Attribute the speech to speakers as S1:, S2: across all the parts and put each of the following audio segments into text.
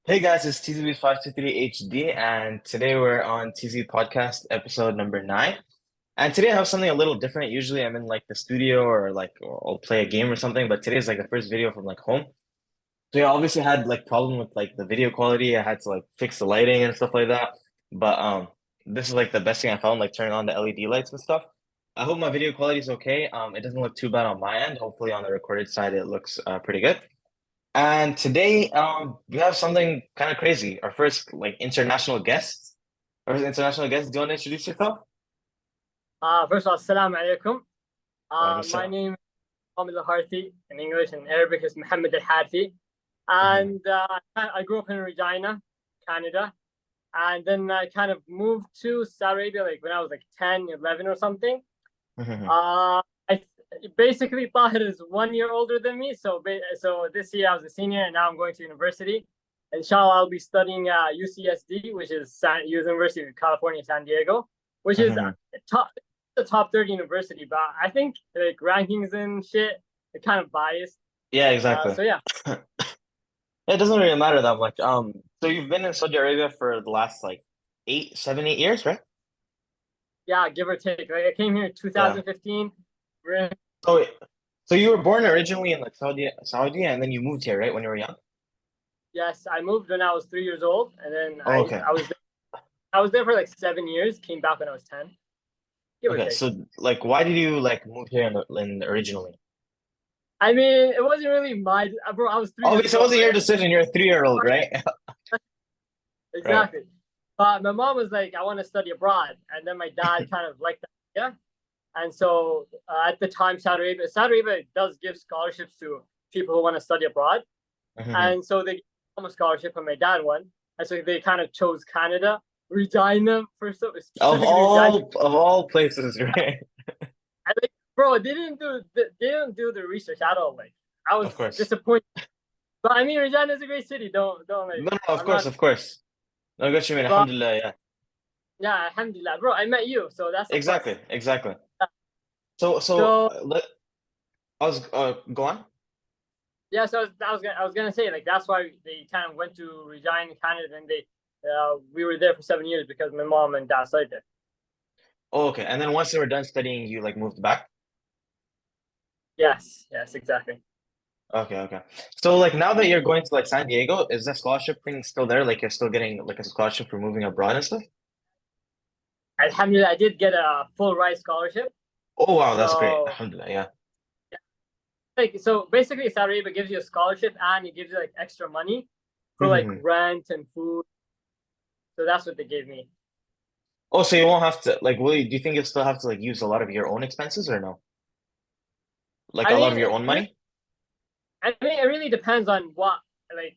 S1: Hey guys, it's TZP523HD, and today we're on TZ Podcast episode number 9. And today I have something a little different. Usually I'm in like the studio or I'll play a game or something, but today's like the first video from like home. So yeah, obviously had like problem with like the video quality. I had to like fix the lighting and stuff like that. But this is like the best thing I found, like turning on the LED lights and stuff. I hope my video quality is okay. It doesn't look too bad on my end. Hopefully on the recorded side it looks pretty good. And today, we have something kind of crazy. Our first like international guest. Our first international guest. Do you want to introduce yourself?
S2: First of all, Assalamu alaikum.
S1: Walaikum
S2: My
S1: salam.
S2: name is Mohammed Al-Harthi. In English and Arabic is Muhammad Al-Harthi.
S1: Mhm,
S2: And I grew up in Regina, Canada. And then I kind of moved to Saudi Arabia like when I was like 10, 11 or something.
S1: mhm.
S2: I basically Tahir is 1 year older than me. So this year I was a senior and now I'm going to university. Inshallah, I'll be studying UCSD, which is University of California, San Diego, which is
S1: Mhm.
S2: top the top 30 university. But I think like rankings and shit, they're kind of biased.
S1: Yeah, exactly.
S2: So yeah,
S1: It doesn't really matter that much. So you've been in Saudi Arabia for the last like 8, 7, 8 years, right?
S2: yeah, give or take. Like I came here in
S1: Yeah.
S2: 2015.
S1: So, so you were born originally in like Saudi, and then you moved here, right, when you were young?
S2: Yes, I moved when I was 3 years old, and then
S1: Oh,
S2: I
S1: okay.
S2: I was I was there for like 7 years. Came back when I was 10, give or
S1: Okay.
S2: take.
S1: So, like, why did you like move here in originally?
S2: I mean, it wasn't really my bro. I was 3 years
S1: Obviously, it
S2: old,
S1: wasn't your
S2: right?
S1: decision. You're a 3-year old, right? Right.
S2: Exactly. But my mom was like, I want to study abroad. And then my dad kind of liked that idea. And so at the time, Saudi Arabia does give scholarships to people who want to study abroad.
S1: Mhm.
S2: And so they gave him a scholarship and my dad won. And so they kind of chose Canada, Regina, for specifically Regina.
S1: Of all places, right?
S2: And like, bro, they didn't do the research at all. Like I
S1: Of
S2: was
S1: course.
S2: disappointed. But I mean, Regina is a great city. Don't like.
S1: No, no, of
S2: I'm
S1: course,
S2: not.
S1: of course. No, I got you, man.
S2: But
S1: Alhamdulillah, yeah.
S2: yeah, alhamdulillah, bro. I met you, so that's a
S1: Exactly,
S2: plus.
S1: exactly. So
S2: So
S1: I was go on.
S2: yeah, so I was gonna say like that's why they kind of went to Regina, Canada, and they we were there for 7 years because my mom and dad stayed there.
S1: Oh, okay. And then once you were done studying, you like moved back.
S2: Yes, yes, exactly.
S1: Okay, okay. So like now that you're going to like San Diego, is the scholarship thing still there? Like you're still getting like a scholarship for moving abroad and stuff?
S2: Alhamdulillah, I did get a full ride scholarship.
S1: Oh wow, that's great.
S2: So
S1: Alhamdulillah, yeah.
S2: like so basically Saudi Arabia gives you a scholarship and it gives you like extra money for like
S1: Mhm.
S2: rent and food. So that's what they gave me.
S1: Oh, so you won't have to like do you think you'll still have to like use a lot of your own expenses or no? Like
S2: I
S1: a lot
S2: mean,
S1: of your own money?
S2: it really depends on what like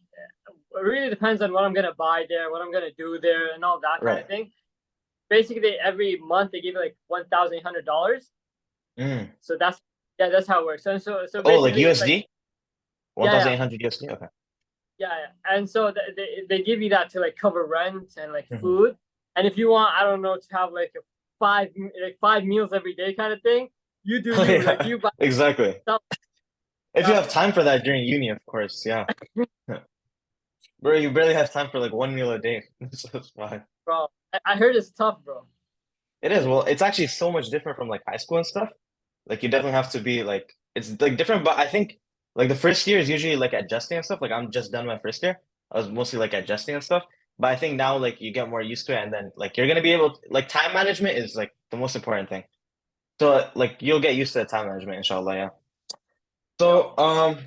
S2: it really depends on what I'm gonna buy there, what I'm gonna do there, and all that kind of
S1: Right.
S2: thing. Basically, every month they give you like $1,800.
S1: Mm.
S2: So that's yeah, that's how it works. So
S1: Oh, like
S2: basically, it's like
S1: USD?
S2: yeah, yeah,
S1: 1,800 USD? Okay.
S2: yeah, yeah. And so they give you that to like cover rent and like
S1: Mhm.
S2: food. And if you want, I don't know, to have like a five meals every day kind of thing, you do
S1: Oh
S2: you like
S1: yeah,
S2: you buy
S1: exactly.
S2: stuff.
S1: If you have
S2: Exactly,
S1: time for that during uni, of course, yeah. Bro, you barely have time for like one meal a day. So it's fine.
S2: bro. I heard it's tough, bro.
S1: It is. Well, it's actually so much different from like high school and stuff. Like you definitely have to be like it's like different, but I think like the first year is usually like adjusting and stuff. Like I'm just done my first year. I was mostly like adjusting and stuff. But I think now like you get more used to it and then like you're gonna be able to, like time management is like the most important thing. So like you'll get used to the time management, inshallah, yeah.
S2: Yep.
S1: So I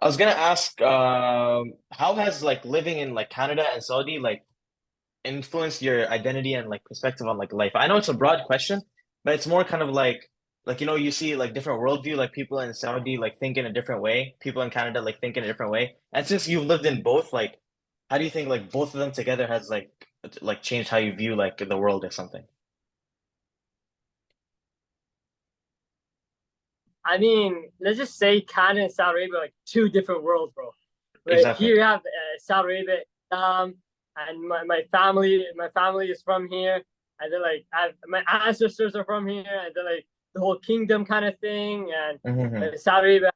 S1: was gonna ask how has like living in like Canada and Saudi like influenced your identity and like perspective on like life? I know it's a broad question, but it's more kind of like you see like different worldview, like people in Saudi like think in a different way, people in Canada like think in a different way. And since you've lived in both, like how do you think like both of them together has like changed how you view like the world or something?
S2: I mean, let's just say Canada and Saudi Arabia are like two different worlds, bro. Like
S1: Exactly.
S2: here you have Saudi Arabia, and my family is from here, and then like my ancestors are from here, and then like the whole kingdom kind of thing, and
S1: Hmm.
S2: Saudi Arabia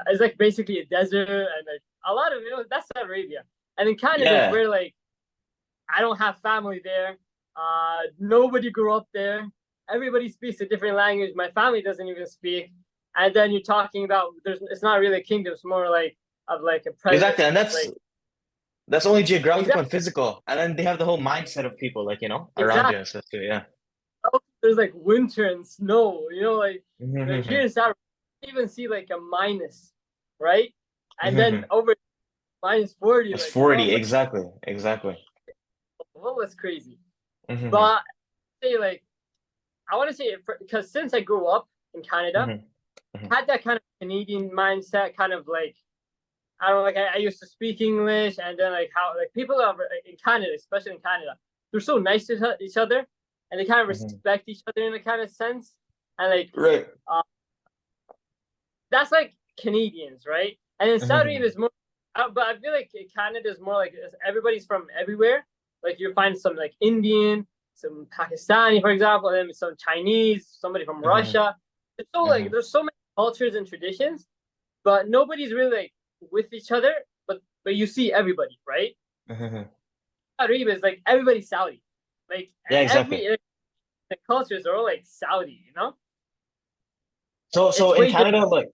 S2: it's like basically a desert and like a lot of that's Saudi Arabia. And in Canada is
S1: Yeah.
S2: where like I don't have family there. Nobody grew up there. Everybody speaks a different language. My family doesn't even speak. And then you're talking about it's not really a kingdom. It's more like of like a
S1: Exactly. And
S2: president. Like
S1: that's only geographical
S2: exactly,
S1: and physical. And then they have the whole mindset of people, like, around
S2: exactly.
S1: you and stuff too. Yeah.
S2: There's like winter and snow. Like here
S1: Mm-hmm.
S2: in South, you even see like a minus, right? And then
S1: Mm-hmm.
S2: over -40,
S1: It's
S2: like
S1: 40. Exactly. Exactly.
S2: was crazy.
S1: Mm-hmm.
S2: But say like I want to say because since I grew up in Canada,
S1: Mm-hmm. Mm-hmm.
S2: I had that kind of Canadian mindset, kind of like I don't know, like I used to speak English, and then like how like people are in Canada, especially in Canada, they're so nice to each other, and they kind of
S1: Mm-hmm.
S2: respect each other in a kind of sense, and like
S1: Right.
S2: uh, that's like Canadians, right? And in Saudi
S1: Mm-hmm.
S2: Arabia is more, but I feel like Canada is more like everybody's from everywhere. Like you find some like Indian, some Pakistani, for example, and then some Chinese, somebody from
S1: Mm-hmm.
S2: Russia. It's so like there's so many cultures and traditions, but nobody's really like with each other. But you see everybody, right?
S1: Mm-hmm.
S2: Saudi Arabia is like everybody's Saudi. Like
S1: Yeah, exactly.
S2: every the cultures are all like Saudi, you know?
S1: So
S2: It's
S1: in
S2: way different.
S1: Canada, like,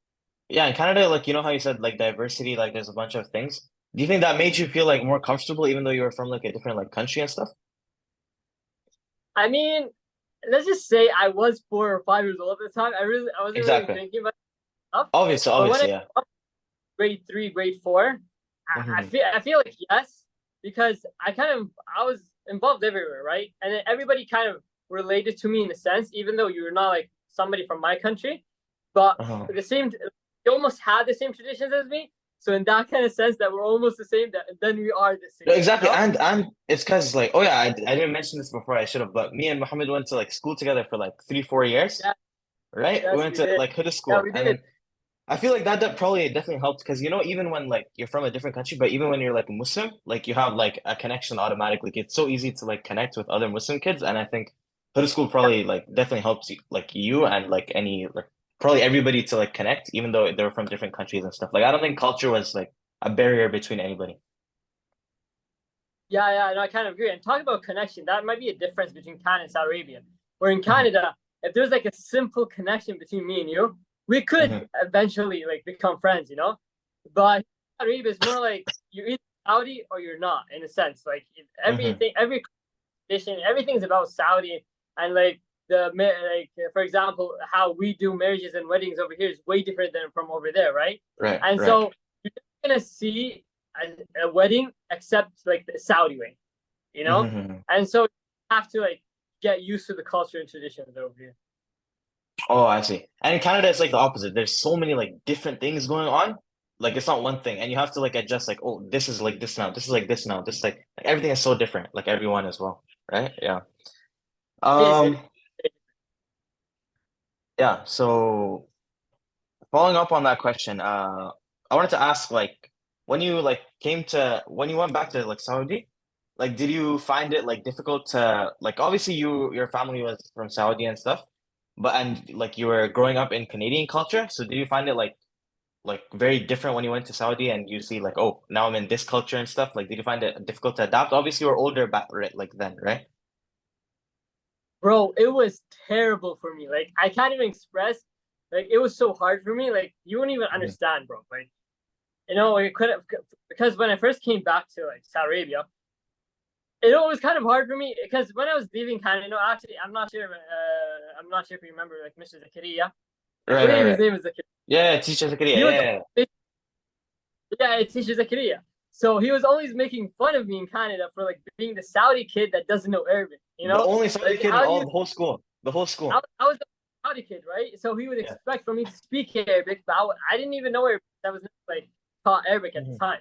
S1: yeah, in Canada, like, how you said, like, diversity, like, there's a bunch of things. Do you think that made you feel, like, more comfortable, even though you were from, like, a different, like, country and stuff?
S2: I mean, let's just say I was 4 or 5 years old at the time. I wasn't really
S1: Exactly.
S2: thinking about stuff.
S1: Obviously,
S2: But when I
S1: obviously, yeah.
S2: got grade 3, grade 4,
S1: Mm-hmm.
S2: I feel like yes, because I was involved everywhere, right? And then everybody kind of related to me in a sense, even though you're not like somebody from my country, but
S1: Uh-huh.
S2: the same, you almost had the same traditions as me. So in that kind of sense, that we're almost the same, that then we are the
S1: No,
S2: same, you
S1: exactly,
S2: know?
S1: and it's because like, oh yeah, I didn't mention this before, I should have, but me and Muhammad went to like school together for like 3 4 years,
S2: Yeah,
S1: right? We
S2: yes,
S1: went
S2: we
S1: to
S2: did.
S1: like Huda
S2: Yeah,
S1: school,
S2: we
S1: and
S2: did.
S1: then I feel like that probably definitely helped because even when like you're from a different country, but even when you're like a Muslim, like you have like a connection automatically. Like, it's so easy to like connect with other Muslim kids, and I think Huda school probably like definitely helps you, like you and like any like probably everybody to like connect, even though they're from different countries and stuff. Like I don't think culture was like a barrier between anybody.
S2: Yeah, yeah, no, I kind of agree. And talk about connection, that might be a difference between Canada and Saudi Arabia. Where in
S1: Hmm.
S2: Canada, if there's like a simple connection between me and you, we could
S1: Hmm.
S2: eventually like become friends, you know? But Saudi Arabia is more like you're either Saudi or you're not, in a sense. Like
S1: Hmm.
S2: everything, every tradition, everything's about Saudi, and like for example, how we do marriages and weddings over here is way different than from over there, right?
S1: Right,
S2: And
S1: right.
S2: so you're not gonna see a wedding except like the Saudi way, you know?
S1: Hmm.
S2: And so you have to like get used to the culture and traditions over here.
S1: Oh, I see. And in Canada, it's like the opposite. There's so many like different things going on. Like it's not one thing, and you have to like adjust. Like, oh, this is like this now. This is like this now. This like everything is so different. Like everyone as well, right? Yeah.
S2: It is.
S1: Um. Yeah. So following up on that question, I wanted to ask like when you like when you went back to like Saudi, like did you find it like difficult to like obviously your family was from Saudi and stuff, but and like you were growing up in Canadian culture, so did you find it like very different when you went to Saudi and you see like, oh, now I'm in this culture and stuff? Like, did you find it difficult to adapt? Obviously, you were older back right, like then, right?
S2: Bro, it was terrible for me. Like I can't even express. Like it was so hard for me. Like you wouldn't even
S1: Hmm.
S2: understand, bro. Like it could have because when I first came back to like Saudi Arabia, it was kind of hard for me because when I was leaving Canada, actually, I'm not sure if you remember like Mr. Zakaria. I
S1: Right, right,
S2: believe his
S1: right.
S2: name is Zakaria.
S1: Yeah, teacher Zakaria.
S2: He was
S1: Yeah,
S2: yeah, it's Teacher Zakaria. So he was always making fun of me in Canada for like being the Saudi kid that doesn't know Arabic. You
S1: the
S2: know,
S1: only Saudi
S2: like
S1: kid in
S2: how do you?
S1: all the whole school, the whole school.
S2: I was the Saudi kid, right? So he would
S1: Yeah.
S2: expect for me to speak Arabic, but I didn't even know Arabic. I was like taught Arabic at the
S1: Hmm.
S2: time.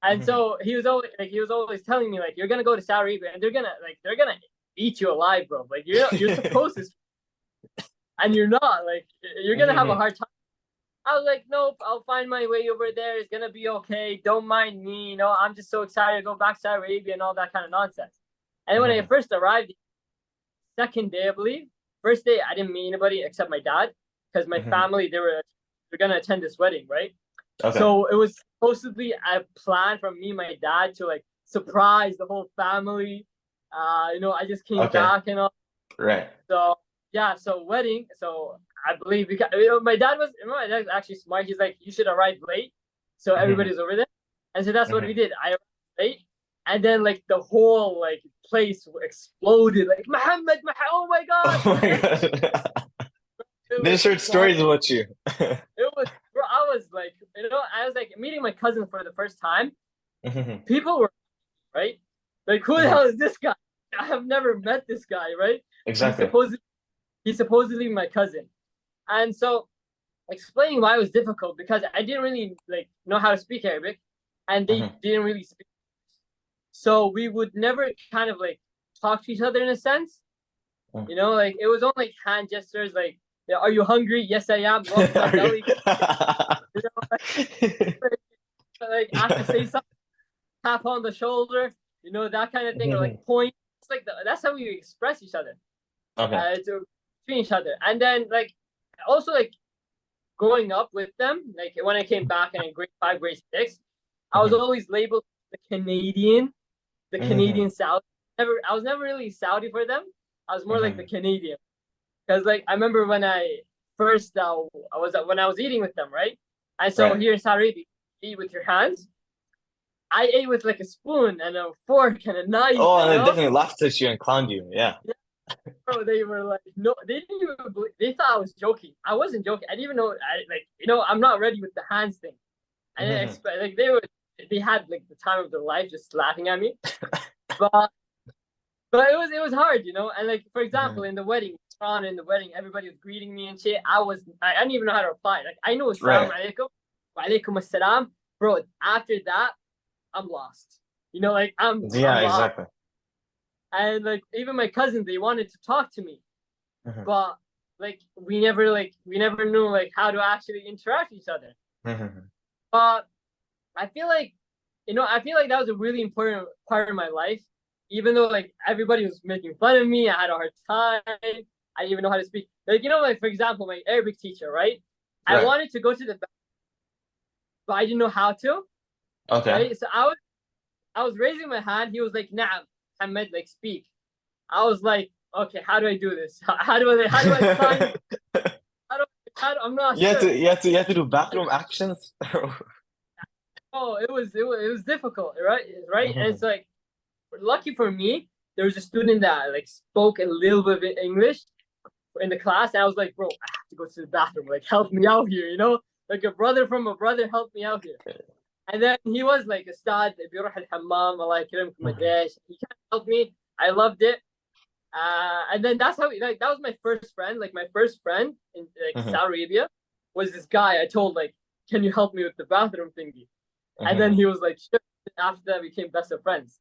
S2: And
S1: Hmm.
S2: so he was always telling me like you're gonna go to Saudi Arabia and they're gonna eat you alive, bro. Like you're supposed to, and you're not. Like you're gonna have a
S1: Hmm.
S2: hard time. I was like, nope, I'll find my way over there. It's gonna be okay. Don't mind me. I'm just so excited to go back to Saudi Arabia and all that kind of nonsense. And when I
S1: Hmm.
S2: first arrived, second day, I believe, first day I didn't meet anybody except my dad because my
S1: Hmm.
S2: family they're gonna attend this wedding, right?
S1: Okay.
S2: So it was supposedly a plan from me and my dad to like surprise the whole family. I just came
S1: Okay.
S2: back and all.
S1: Right.
S2: So yeah, so wedding. So I believe because my dad's actually smart. He's like, you should arrive late, so
S1: Hmm.
S2: everybody's over there. And so that's what we
S1: Hmm.
S2: did. I arrived late, and then like the whole like place exploded. Like Muhammad, oh my God!
S1: Oh my God.
S2: It
S1: They
S2: was
S1: just heard
S2: fun.
S1: stories about you.
S2: It was, bro. I was like, I was like meeting my cousin for the first time.
S1: Hmm.
S2: People were right, like, who the
S1: Hmm.
S2: hell is this guy? I have never met this guy, right? He's
S1: Exactly.
S2: supposedly he's supposedly my cousin, and so explaining why it was difficult because I didn't really like know how to speak Arabic, and they
S1: Hmm.
S2: didn't really speak. So we would never kind of like talk to each other in a sense. Like it was only like hand gestures, like, yeah, are you hungry? Yes, I am. Rub my
S1: Are you?
S2: belly. You know, like I say something, tap on the shoulder, that kind of thing, or like
S1: Mhm.
S2: point. It's like that's how we express each other,
S1: Okay.
S2: between each other, and then like also like growing up with them, like when I came back in grade five, grade six, I was
S1: Hmm.
S2: always labeled the Canadian, the
S1: Hmm.
S2: Canadian Saudi. I was never really Saudi for them. I was more like the
S1: Hmm.
S2: Canadian because like I remember when I first I was eating with them, right? And so
S1: Right.
S2: here in Saudi Arabia, you eat with your hands. I ate with like a spoon and a fork and a knife,
S1: Oh, and
S2: you
S1: they
S2: know?
S1: definitely laughed at you and clowned you. Yeah.
S2: Yeah, bro, they were like, no, they didn't even believe, they thought I was joking. I wasn't joking. I didn't even know, I'm not ready with the hands thing. I didn't
S1: Hmm.
S2: expect, like, they had like the time of their life just laughing at me. But, but it was hard, And like, for example,
S1: Hmm.
S2: in the wedding, in the wedding, everybody was greeting me and shit. I didn't even know how to reply. Like, I know Assalamu
S1: Right.
S2: alaikum, wa alaikum assalam. Bro, after that, I'm lost. Like, I'm
S1: Yeah,
S2: lost.
S1: exactly.
S2: And like even my cousins, they wanted to talk to me,
S1: Hmm.
S2: but like we never knew like how to actually interact with each other.
S1: Hmm.
S2: But I feel like that was a really important part of my life. Even though like everybody was making fun of me, I had a hard time. I didn't even know how to speak. Like like for example, my Arabic teacher, right? I
S1: Right.
S2: wanted to go to the bathroom, but I didn't know how to.
S1: Okay.
S2: Right? So I was raising my hand. He was like, "Nah, Ahmed, like speak." I was like, "Okay, how do I do this? How do I sign? I'm not
S1: You had to
S2: sure."
S1: you had to do bathroom actions.
S2: Oh, it was difficult, right? Right, and
S1: Hmm.
S2: it's like lucky for me, there was a student that like spoke a little bit of English in the class. And I was like, bro, I have to go to the bathroom. Like, help me out here, Like a brother from a brother, help me out here. And then he was like, Ustad, بيروح الحمام, Allah يكرمكم,
S1: Hmm.
S2: مدري إيش. He kind of helped me. I loved it. And then that's how like that was my first friend. Like my first friend in like
S1: Hmm.
S2: Saudi Arabia was this guy. I told like, can you help me with the bathroom thingy? And then
S1: Hmm.
S2: he was like, sure. After that, we became best of friends.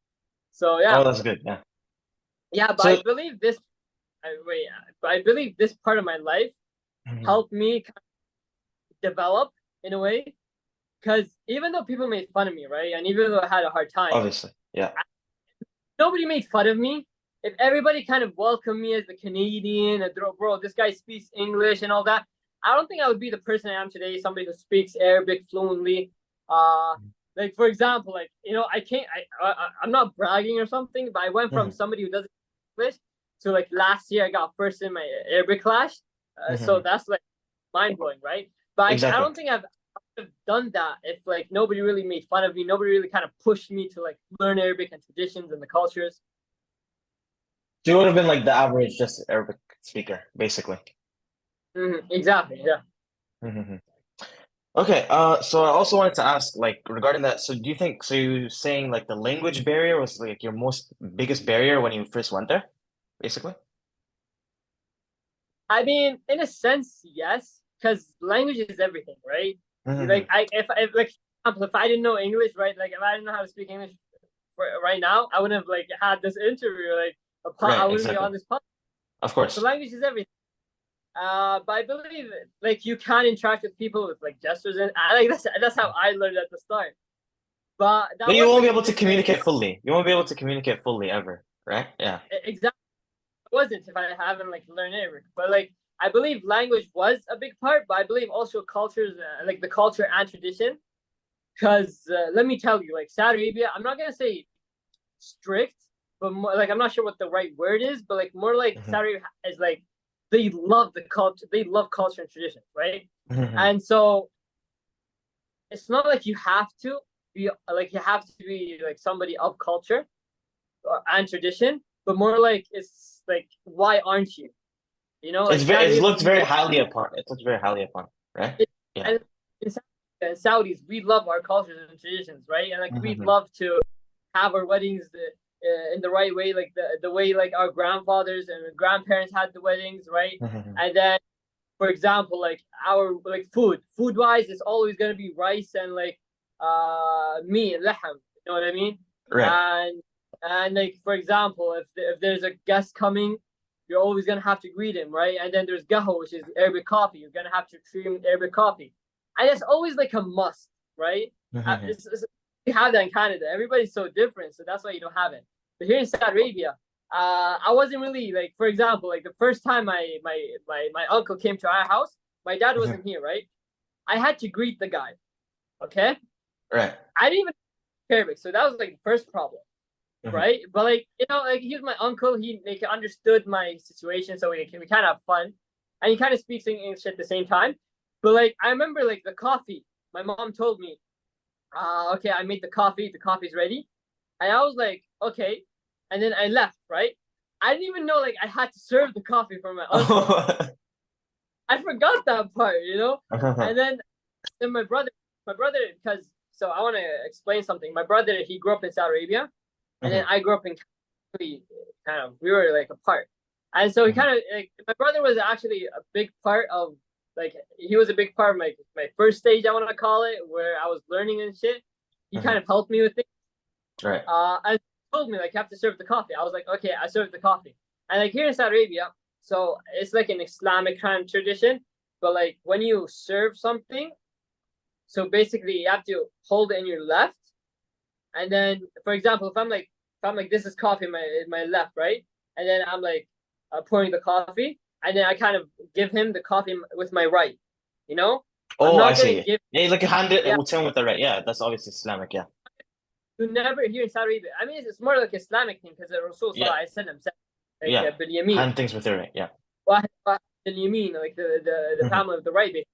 S2: So yeah,
S1: Oh, that's good. Yeah.
S2: yeah. But I
S1: So,
S2: believe this. Wait, but I believe this part of my life
S1: mhm,
S2: helped me kind of develop in a way. Because even though people made fun of me, right, and even though I had a hard time,
S1: obviously, yeah.
S2: nobody made fun of me. If everybody kind of welcomed me as the Canadian, and bro, this guy speaks English and all that, I don't think I would be the person I am today. Somebody who speaks Arabic fluently. Uh, like for example, like I can't. I'm not bragging or something, but I went from
S1: Hmm.
S2: somebody who doesn't speak English to like last year I got first in my Arabic class. So
S1: Hmm.
S2: that's like mind blowing, right? But I
S1: Exactly.
S2: don't think I've done that if like nobody really made fun of me, nobody really kind of pushed me to like learn Arabic and traditions and the cultures.
S1: So you would have been like the average just Arabic speaker, basically.
S2: Exactly. Yeah.
S1: Hmm. Okay, so I also wanted to ask, like, regarding that, so do you think, so you saying like the language barrier was like your most biggest barrier when you first went there, basically?
S2: I mean, in a sense, yes, because language is everything, right?
S1: Hmm.
S2: Like, if like, for example, if I didn't know English, right? Like, if I didn't know how to speak English right now, I wouldn't have like had this interview. Like, I
S1: Right,
S2: wouldn't be
S1: exactly.
S2: on this podcast.
S1: Of
S2: So
S1: course.
S2: language is everything. But I believe like you can interact with people with like gestures, and I like that's how I learned at the start. But that
S1: But you
S2: was
S1: won't be
S2: like a
S1: able to
S2: big barrier.
S1: communicate fully. You won't be able to communicate fully ever, right? Yeah.
S2: Exactly, it wasn't if I haven't like learned Arabic. But like I believe language was a big part, but I believe also cultures, like the culture and tradition. Because let me tell you, like Saudi Arabia, I'm not gonna say strict, but more, like I'm not sure what the right word is, but like more like
S1: Hmm.
S2: Saudi Arabia is like they love the culture, they love culture and tradition, right?
S1: Hmm.
S2: And so it's not like you have to be like you have to be like somebody of culture and tradition, but more like it's like why aren't you? You know, like Saudi
S1: It's
S2: Arabia,
S1: looked very highly upon. It's looked very highly upon, right? Yeah.
S2: and in Saudis, we love our cultures and traditions, right? And like we
S1: Hmm.
S2: love to have our weddings in the right way, like the way like our grandfathers and grandparents had the weddings, right?
S1: Hmm.
S2: And then, for example, like our like food wise, it's always gonna be rice and like meat, lahm. You know what I mean?
S1: Right.
S2: And like for example, if there's a guest coming, you're always gonna have to greet him, right? And then there's gaho, which is Arabic coffee. You're gonna have to treat him with Arabic coffee, and it's always like a must, right?
S1: Hmm.
S2: We have that in Canada. Everybody's so different, so that's why you don't have it. But here in Saudi Arabia, I wasn't really like, for example, like the first time my uncle came to our house, my dad
S1: Hmm.
S2: wasn't here, right? I had to greet the guy. Okay,
S1: Right.
S2: I didn't even speak Arabic, so that was like the first problem,
S1: Hmm.
S2: right? But like you know, like he was my uncle. He like understood my situation, so we kind of have fun, and he kind of speaks English at the same time. But like I remember like the coffee. My mom told me, okay, I made the coffee. The coffee's ready, and I was like, okay, and then I left, right? I didn't even know like I had to serve the coffee for my uncle.
S1: Oh.
S2: I forgot that part, you know.
S1: Uh-huh.
S2: And then my brother, because so I want to explain something. My brother, he grew up in Saudi Arabia, and then
S1: Hmm.
S2: I grew up in kind of we were like apart, and so he
S1: Hmm.
S2: kind of like my brother was actually a big part of like he was a big part of my first stage I want to call it where I was learning and shit. He kind
S1: Hmm.
S2: of helped me with it.
S1: Right.
S2: And told me like you have to serve the coffee. I was like, okay, I served the coffee. And like here in Saudi Arabia, so it's like an Islamic kind of tradition. But like when you serve something, so basically you have to hold it in your left, and then for example, if I'm like this is coffee in my left, right, and then I'm like pouring the coffee, and then I kind of give him the coffee with my right. You know, I'm
S1: Oh, I
S2: not gonna
S1: see.
S2: give.
S1: Yeah, like a hand it
S2: Yeah,
S1: with someone with the right. Yeah, that's obviously Islamic. Yeah.
S2: you never here in Saudi Arabia. I mean, it's more like Islamic thing because the Rasul
S1: Yeah.
S2: Sallallahu Alaihi Wasallam said like
S1: Yeah.
S2: bil yamin.
S1: Hand things with the right. Yeah.
S2: واحد اليمين, like the
S1: Hmm.
S2: family of the right, basically.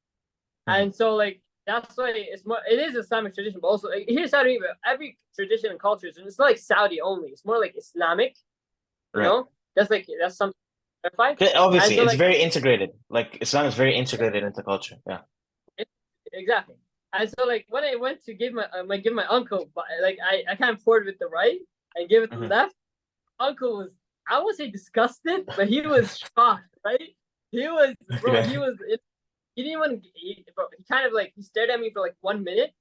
S1: Hmm.
S2: And so like that's why it's more it is Islamic tradition, but also like, here in Saudi Arabia, every tradition and culture is it's not like Saudi only. It's more like Islamic, you
S1: Right.
S2: know. That's something to clarify.
S1: Okay,
S2: And
S1: obviously,
S2: so
S1: it's
S2: like
S1: very integrated. Like Islam is very integrated into culture. Yeah.
S2: it, exactly. And so like when I went to give my uncle, but like I kind of poured with the right and gave it the
S1: Hmm.
S2: left. Uncle was I won't say disgusted, but he was shocked, right? He was bro.
S1: Okay.
S2: He didn't even bro, he kind of like he stared at me for like 1 minute,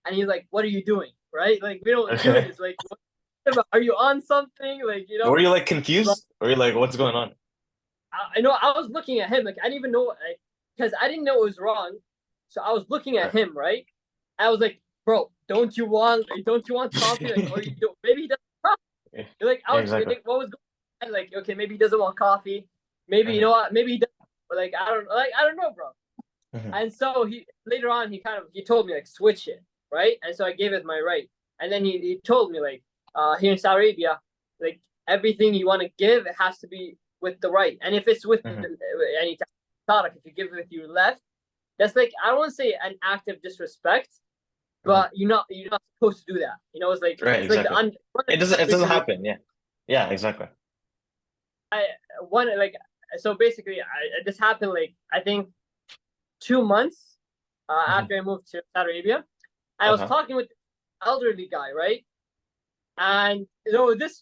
S2: and he's like, "What are you doing?" Right? Like we don't do
S1: Okay.
S2: this. Like, are you on something? Like you know,
S1: Were you like
S2: bro,
S1: confused? Or you like, what's going on?
S2: I know I was looking at him like I didn't even know like because I didn't know it was wrong, so I was looking at
S1: Right.
S2: him right. I was like, "Bro, don't you want coffee? Like, or you don't? Maybe he doesn't." Want coffee.
S1: Yeah,
S2: Like I was
S1: exactly.
S2: like, what was going on? Like okay, maybe he doesn't want coffee. Maybe you know
S1: Hmm.
S2: what? Maybe he does. But like I don't know, bro.
S1: Hmm.
S2: And so he later on he told me like switch it, right? And so I gave it my right. And then he told me like here in Saudi Arabia, like everything you want to give, it has to be with the right. And if it's with
S1: Hmm.
S2: any product, if you give it with your left, that's like I don't want to say an act of disrespect,
S1: Hmm.
S2: but you're not supposed to do that. You know,
S1: Right,
S2: it's like the
S1: exactly. It doesn't
S2: tradition.
S1: happen. Yeah. Yeah, exactly.
S2: I one like so basically this happened like I think 2 months
S1: Hmm.
S2: after I moved to Saudi Arabia. And I was
S1: Uh-huh.
S2: talking with the elderly guy, right? And you know, this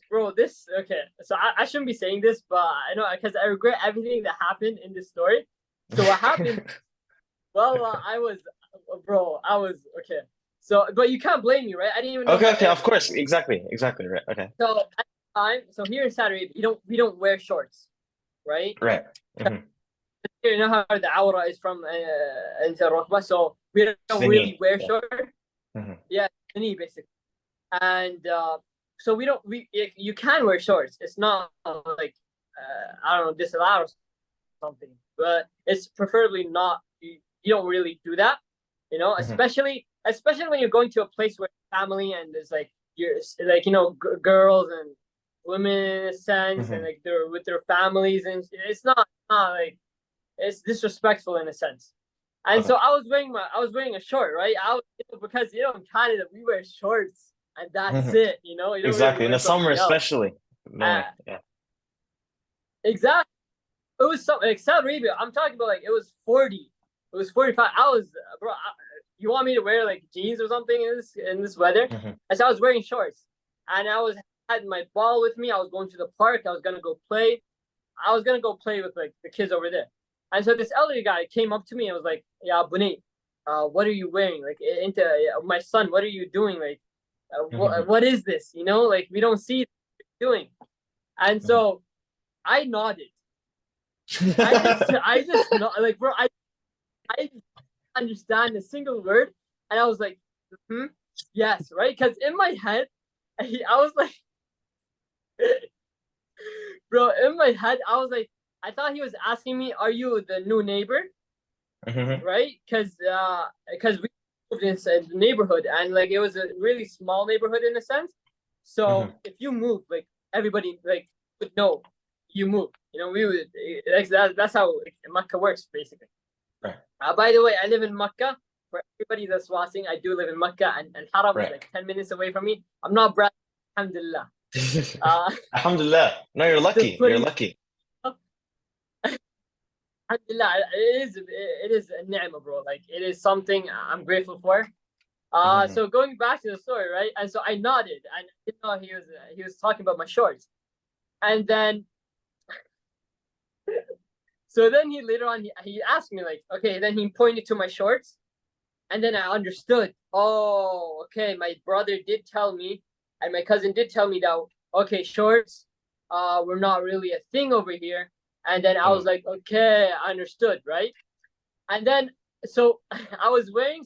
S2: okay. So I shouldn't be saying this, but I know because I regret everything that happened in this story. So what happened? Well, I was okay. So, but you can't blame me, right? I didn't even know
S1: Okay,
S2: my
S1: okay, of
S2: Arabic.
S1: course. Exactly. Exactly. Right. Okay.
S2: So at the time, so here in Saudi Arabia, we don't wear shorts, right?
S1: Right. Hmm.
S2: You know how the aura is from into Rokba, so we
S1: It's
S2: don't
S1: the
S2: really
S1: knee.
S2: wear
S1: Yeah.
S2: shorts.
S1: Hmm.
S2: Yeah, the knee basically. And so we don't we you can wear shorts. It's not like I don't know disallowed or something. it's preferably not. You don't really do that,
S1: Hmm.
S2: especially when you're going to a place where family and there's like you're like girls and women in a sense, and
S1: Hmm.
S2: like they're with their families, and it's not like it's disrespectful in a sense. And
S1: Okay.
S2: so I was wearing a short, right? Because in Canada we wear shorts and that's
S1: Hmm.
S2: it. You don't really
S1: Exactly. In
S2: wear
S1: the summer,
S2: something else.
S1: especially. No
S2: Uh,
S1: way. Yeah.
S2: exactly. It was so like Saudi Arabia. I'm talking about like it was 40. It was 45. Bro. You want me to wear like jeans or something in this weather?
S1: Hmm.
S2: And so I was wearing shorts, and had my ball with me. I was going to the park. I was gonna go play. I was gonna go play with like the kids over there. And so this elderly guy came up to me and was like, "Yeah, Bunay, what are you wearing? Like, into my son, what are you doing? Like,
S1: Hmm.
S2: what is this? Like we don't see what you're doing." And
S1: Hmm.
S2: so I nodded. I just not like, bro. I didn't understand a single word, and I was like, hmm, yes, right? Because in my head, I was like, bro, in my head, I was like, I thought he was asking me, "Are you the new neighbor?"
S1: Hmm.
S2: Right? Because we moved in the neighborhood, and like it was a really small neighborhood in a sense. So
S1: Hmm.
S2: if you move, like everybody like would know you moved. We would like that's how like, Makkah works basically.
S1: Right.
S2: By the way, I live in Makkah. For everybody that's watching, I do live in Makkah, and Haram is
S1: Right.
S2: like 10 minutes away from me. I'm not bragging, alhamdulillah. Uh,
S1: Alhamdulillah. No, you're
S2: just
S1: lucky. You're
S2: putting
S1: lucky.
S2: alhamdulillah. It is a ni'mah, bro. Like it is something I'm grateful for.
S1: Hmm.
S2: So going back to the story, right? And so I nodded, and I didn't know he was talking about my shorts, and then so then he later on he asked me like, okay, then he pointed to my shorts, and then I understood. Oh, okay, my brother did tell me, and my cousin did tell me that okay, shorts, were not really a thing over here, and then I was
S1: Hmm.
S2: like, okay, I understood, right? And then so I was wearing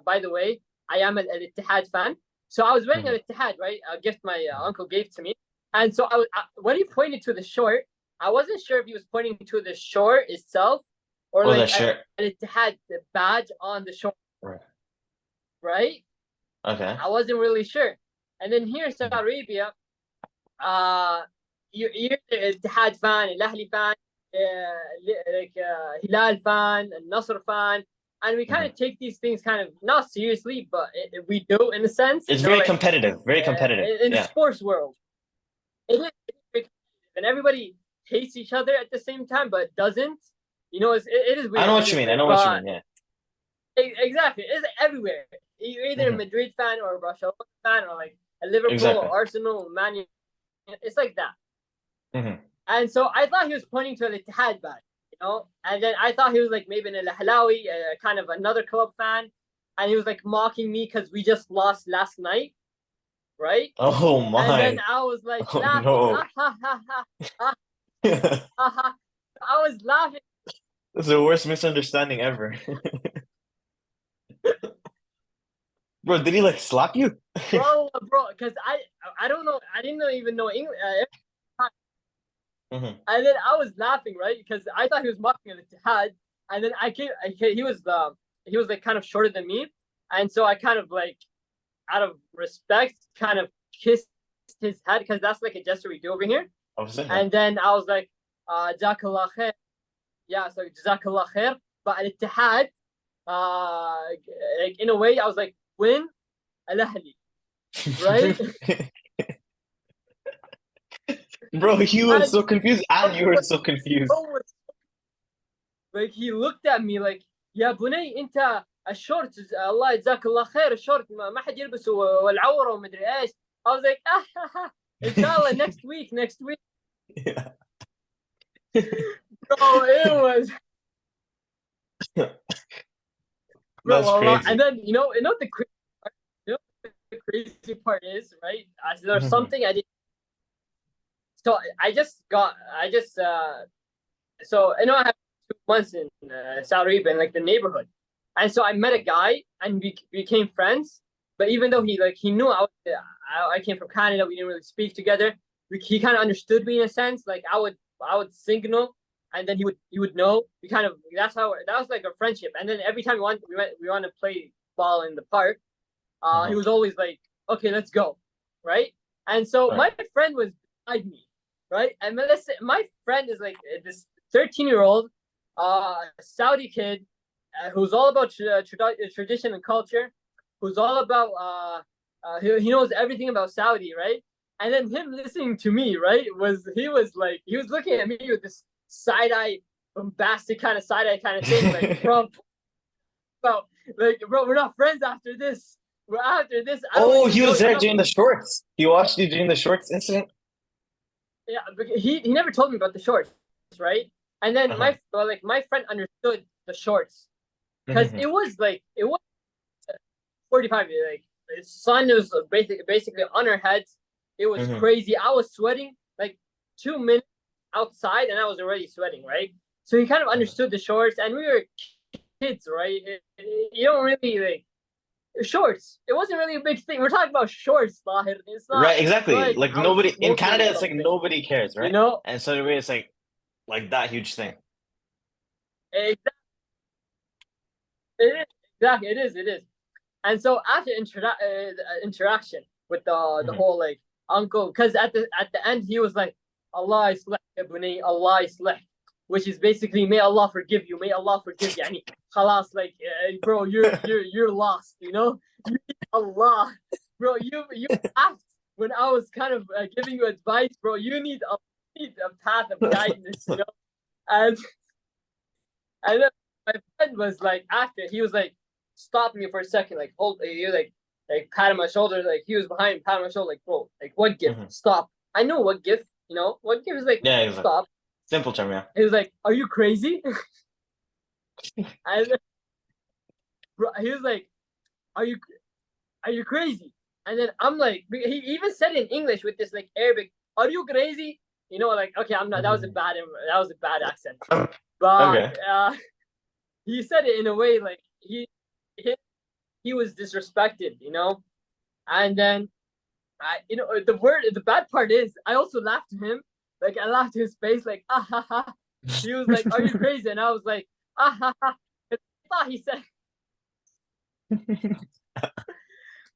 S2: by the way, I am an Al-Ittihad fan. So I was wearing
S1: Hmm.
S2: an Ittihad, right? A gift my uncle gave to me. And so when he pointed to the short, I wasn't sure if he was pointing to the short itself or
S1: Oh,
S2: like
S1: that shirt.
S2: an Ittihad badge on the short,
S1: Right.
S2: right?
S1: Okay.
S2: I wasn't really sure. And then here in Saudi
S1: Hmm.
S2: Arabia, uh, you're the Ittihad fan, Al-Ahli fan, like Hilal fan, and Nasr fan, and we kind
S1: Hmm.
S2: of take these things kind of not seriously, but we do in a sense,
S1: It's very
S2: like
S1: competitive. Very competitive.
S2: in the
S1: Yeah.
S2: sports world, it is, and everybody hates each other at the same time, but doesn't. It is
S1: I know
S2: weird. It
S1: what you
S2: is
S1: mean. I
S2: weird,
S1: know what you
S2: but
S1: mean. Yeah.
S2: exactly, it's everywhere. You're either a
S1: Hmm.
S2: Madrid fan or a Barcelona fan or like a Liverpool or
S1: Exactly.
S2: Arsenal, Man United. It's like that.
S1: Hmm.
S2: And so I thought he was pointing to Al Ittihad badge. And then I thought he was like maybe an Al Halawi, kind of another club fan, and he was like mocking me because we just lost last night, right?
S1: Oh
S2: And then
S1: my.
S2: I was like
S1: Oh
S2: laughing,
S1: no.
S2: ha ha ha ha
S1: That's
S2: ha ha. I was laughing,
S1: the worst misunderstanding ever. Bro, did he like slap you?
S2: bro, because I don't know, I didn't even know English.
S1: Hmm.
S2: And then I was laughing, right? Because I thought he was mocking Al Ittihad, and then he was like kind of shorter than me, and so I kind of like out of respect, kind of kissed his head because that's like a gesture we do over here.
S1: I was saying, yeah.
S2: And then I was like, Jazakallah khair. Yeah, so Jazakallah khair. But Al Ittihad, like in a way, I was like, win Al Ahli, right?
S1: Bro, he was
S2: And
S1: so confused, and you were
S2: bro
S1: so confused.
S2: was like, he looked at me like, يا بني انت الشورت الله يجزاك الله خير الشورت ما حد يلبسه والعوره ومدري ايش. I was like, inshallah, next week.
S1: Yeah.
S2: Bro, it was, bro,
S1: That's
S2: Allah. And
S1: crazy.
S2: then you know the crazy part is, right? There's
S1: Hmm.
S2: something I did. So I just so I have 2 months in Saudi Arabia in like the neighborhood, and so I met a guy and we became friends. But even though he knew I came from Canada, we didn't really speak together. He kind of understood me in a sense. Like I would signal, and then he would know. We kind of that was like a friendship. And then every time we want to play ball in the park, he was always like, okay, let's go, right? And so
S1: Right.
S2: my friend was beside me, right? And let's say my friend is like this 13-year-old Saudi kid who's all about tradition and culture, who's all about he knows everything about Saudi, right? And then him listening to me, right, he was looking at me with this side eye, bombastic kind of side eye kind of thing, like bro, we're not friends after this. We're after this. I don't
S1: Oh,
S2: even
S1: he
S2: know.
S1: was there during the shorts. He watched you during the shorts incident.
S2: Yeah, he never told me about the shorts, right? And then
S1: Uh-huh.
S2: my friend understood the shorts because
S1: Mm-hmm.
S2: it was 45, like the sun was basically on our heads. It was
S1: Mm-hmm.
S2: crazy. I was sweating like 2 minutes outside, and I was already sweating, right? So he kind of understood the shorts, and we were kids, right? You don't really like shorts. It wasn't really a big thing. We're talking about shorts, Tahir.
S1: Right,
S2: It's not
S1: exactly.
S2: like
S1: Like
S2: I was
S1: nobody in
S2: smoking
S1: Canada,
S2: or
S1: it's like
S2: something,
S1: nobody cares,
S2: you
S1: right?
S2: know?
S1: And so it's like that huge thing.
S2: Exactly, it is. Exactly, it is. And so after interaction with the
S1: Mm-hmm.
S2: whole like uncle, because at the end he was like, Allah islih ibni, Allah islih, which is basically may Allah forgive you, may Allah forgive you. Yani, khalas, like bro, you're lost, you know. You need Allah, bro. You asked when I was kind of giving you advice, bro. You need a path of guidance, you know. And and then my friend was like, after he was like, stop me for a second, like hold you like patting my shoulder, like he was behind me, patting my shoulder, like bro, like what gift?
S1: Mm-hmm.
S2: Stop. I know what gift, you know, what gift is like
S1: Yeah, exactly.
S2: stop.
S1: Simple term, yeah.
S2: He was like, are you crazy? And bro, he was like, are you are you crazy? And then I'm like, he even said it in English with this like Arabic, are you crazy? You know, like okay, I'm not.
S1: Mm-hmm.
S2: That was a bad accent, but
S1: Okay.
S2: he said it in a way like he he was disrespected, you know. And then the bad part is I also laughed at him, like I laughed to his face, like ah ha ha. He was like, "Are you crazy?" And I was like, ah ha ha. I thought he said,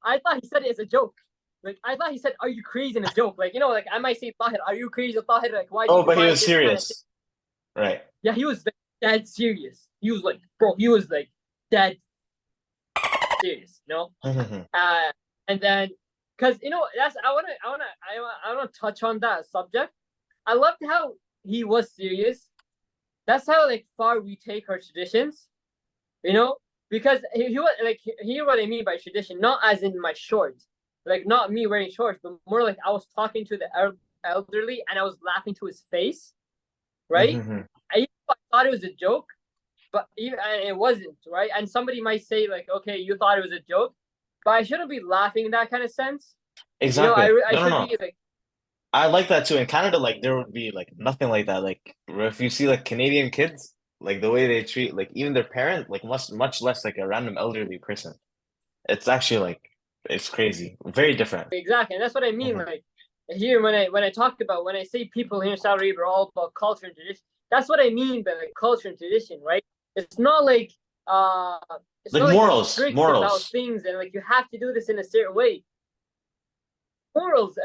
S2: I thought he said it as a joke. Like I thought he said, "Are you crazy?" in a joke, like like I might say, "Tahir, are you crazy, Tahir? Like why did
S1: Oh,
S2: you
S1: but he
S2: buy
S1: was
S2: this kind of thing?"
S1: serious. Right.
S2: Yeah, he was like, dead serious. He was like, bro, he was like dead serious, you know.
S1: Mm-hmm.
S2: Uh, and then, because that's I wanna touch on that subject. I loved how he was serious. That's how like far we take our traditions, you know, because he was like hear what I mean by tradition, not as in my shorts, like not me wearing shorts, but more like I was talking to the elderly and I was laughing to his face, right?
S1: Mm-hmm.
S2: I thought it was a joke, but even and it wasn't, right? And somebody might say like, okay, you thought it was a joke, but I shouldn't be laughing in that kind of sense.
S1: Exactly.
S2: I
S1: No, no,
S2: should
S1: no.
S2: be like,
S1: I like that too. In Canada, like there would be like nothing like that. Like if you see like Canadian kids, like the way they treat like even their parent, like much less like a random elderly person. It's actually like it's crazy. Very different.
S2: exactly, and that's what I mean.
S1: Hmm.
S2: Like here, when I talk about when I say people here in Saudi Arabia are all about culture and tradition, that's what I mean by like culture and tradition, right? It's not like uh, it's
S1: Like
S2: not like you're
S1: morals,
S2: strict about
S1: morals.
S2: things and like you have to do this in a certain way. Morals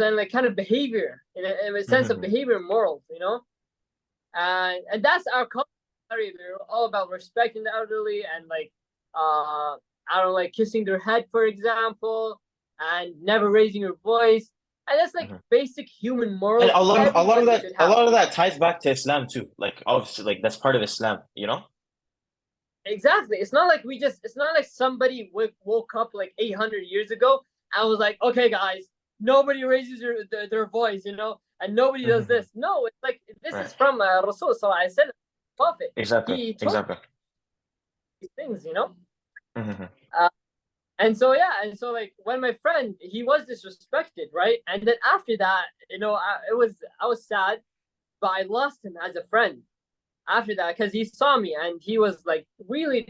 S2: and like kind of behavior in a sense of
S1: Hmm.
S2: behavior and morals, you know. And that's our culture. They're all about respecting the elderly and like I don't know, like kissing their head, for example, and never raising your voice. And that's like
S1: Hmm.
S2: basic human
S1: And
S2: morals
S1: a lot of
S2: everybody
S1: that
S2: should
S1: a
S2: have.
S1: lot of that ties back to Islam too. Like obviously, like that's part of Islam, you know?
S2: Exactly. It's not like somebody woke up like 800 years ago and was like, okay, guys, nobody raises their voice, you know, and nobody does
S1: Hmm.
S2: this. No, it's like this is
S1: Right.
S2: from Rasul Sallallahu Alaihi Wasallam, Prophet.
S1: Exactly.
S2: He told
S1: Exactly.
S2: these things, you know.
S1: Hmm.
S2: Uh, and so yeah, and so like when my friend he was disrespected, right? And then after that, I was sad, but I lost him as a friend after that because he saw me and he was like really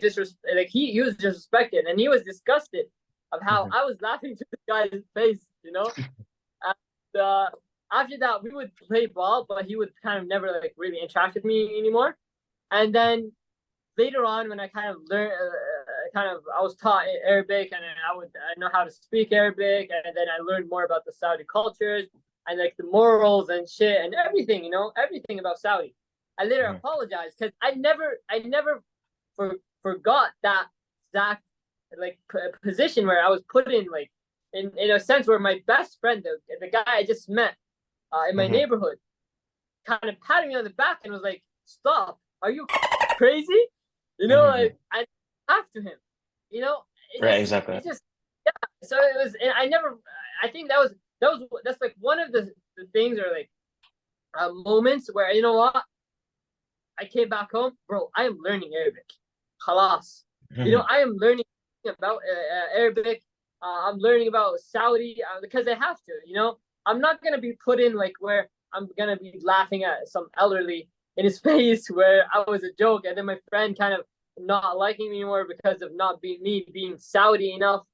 S2: like he was disrespected and he was disgusted of how
S1: Hmm.
S2: I was laughing to the guy's face, you know. And after that, we would play ball, but he would kind of never like really interact with me anymore. And then later on, when I kind of learned, I was taught Arabic, and I know how to speak Arabic, and then I learned more about the Saudi cultures and like the morals and shit and everything, everything about Saudi. I later
S1: Mhm.
S2: apologized because I never forgot that exact like position where I was put in, like in a sense where my best friend, the guy I just met in my
S1: Mhm.
S2: neighborhood, kind of patted me on the back and was like, "Stop! Are you crazy?"
S1: Mhm.
S2: Like I laughed to him. It
S1: Right,
S2: just
S1: exactly.
S2: it just yeah. So it was, and I never. I think that's like one of the things, or like moments where what, I came back home, bro. I am learning Arabic. Khalas.
S1: Mhm.
S2: I am learning about Arabic. I'm learning about Saudi because I have to. I'm not gonna be put in like where I'm gonna be laughing at some elderly in his face where I was a joke, and then my friend kind of not liking me anymore because of not being Saudi enough,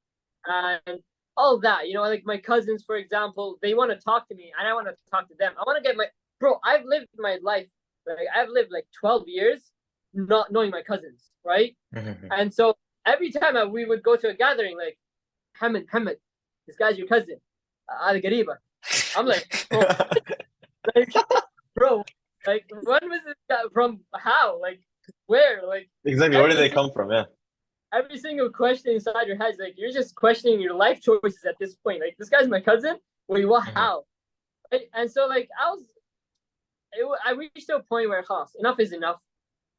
S2: and all that. Like my cousins, for example, they want to talk to me, and I want to talk to them. I want to get my bro. I've lived my life, like I've lived like 12 years not knowing my cousins, right?
S1: Mhm.
S2: And so every time we would go to a gathering, like Hamid, this guy's your cousin, Al Gariba. I'm like, bro, like, bro, like when was this guy from? How? Like, where? Like
S1: Exactly. Where do
S2: every
S1: they come from? Yeah.
S2: every single question inside your head is like you're just questioning your life choices at this point. Like this guy's my cousin. Wait, what?
S1: Mhm.
S2: How? Right? And so like I reached to a point where, enough is enough.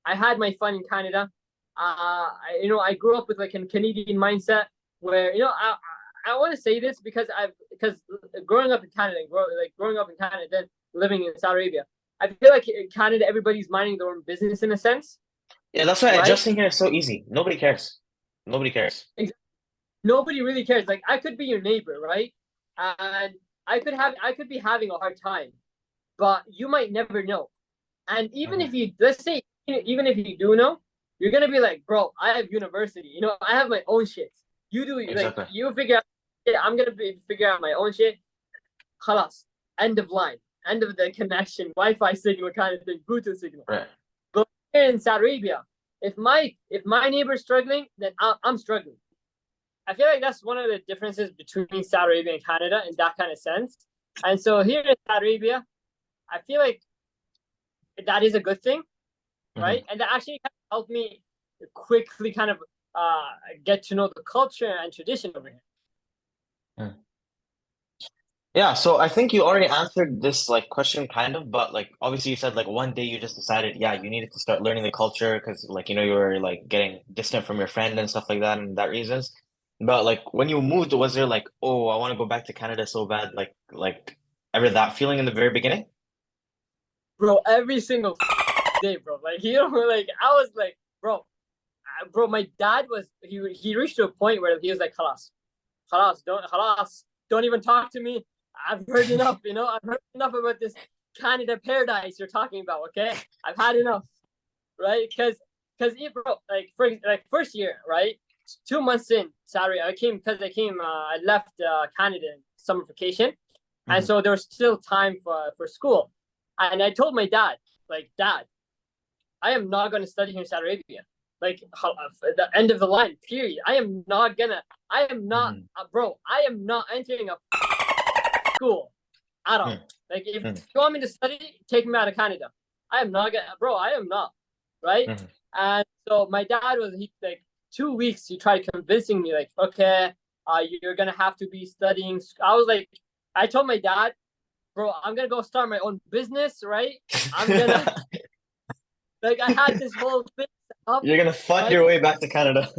S2: I had my fun in Canada. I grew up with like a Canadian mindset where I want to say this because growing up in Canada, growing up in Canada, then living in Saudi Arabia, I feel like in Canada everybody's minding their own business in a sense,
S1: Yeah, that's why
S2: right?
S1: adjusting here is so easy. Nobody cares. Nobody cares.
S2: Nobody really cares. Like I could be your neighbor, right? And I could be having a hard time, but you might never know. And even if
S1: Mhm.
S2: you, let's say, even if you do know, you're gonna be like, bro, I have university. I have my own shit. You do like
S1: Exactly.
S2: you figure out. Yeah, I'm gonna figure out my own shit. Khalas. End of line. End of the connection. Wi-Fi signal kind of thing. Bluetooth signal.
S1: Right.
S2: But here in Saudi Arabia, if my neighbor's struggling, then I'm struggling. I feel like that's one of the differences between Saudi Arabia and Canada in that kind of sense. And so here in Saudi Arabia, I feel like that is a good thing,
S1: Mhm.
S2: right? And that actually kind of helped me quickly kind of get to know the culture and tradition over here.
S1: Mhm. Yeah, so I think you already answered this like question kind of, but like obviously you said like one day you just decided, yeah, you needed to start learning the culture because like you were like getting distant from your friend and stuff like that and that reasons. But like when you moved, was there like, oh, I want to go back to Canada so bad, like ever that feeling in the very beginning?
S2: Bro, every single day, bro. Like, like, I was like, bro, my dad he reached to a point where he was like, don't even talk to me. I've heard enough, I've heard enough about this Canada paradise you're talking about, okay? I've had enough, right? Because bro, like first year, right? 2 months in, sorry, I left Canada in summer vacation, and
S1: Hmm.
S2: so there was still time for school, and I told my dad, like, Dad, I am not going to study here in Saudi Arabia. Like the end of the line, period. I am not gonna. I am not,
S1: Hmm.
S2: bro. I am not entering a school at all. Like if
S1: Hmm.
S2: you want me to study, take me out of Canada. I am not gonna, bro. I am not, right?
S1: Hmm.
S2: And so my dad he like 2 weeks. He tried convincing me, like, okay, you're gonna have to be studying. I was like, I told my dad, bro, I'm gonna go start my own business, right? I'm gonna like I had this whole thing up,
S1: You're gonna fuck
S2: right?
S1: your way back to Canada.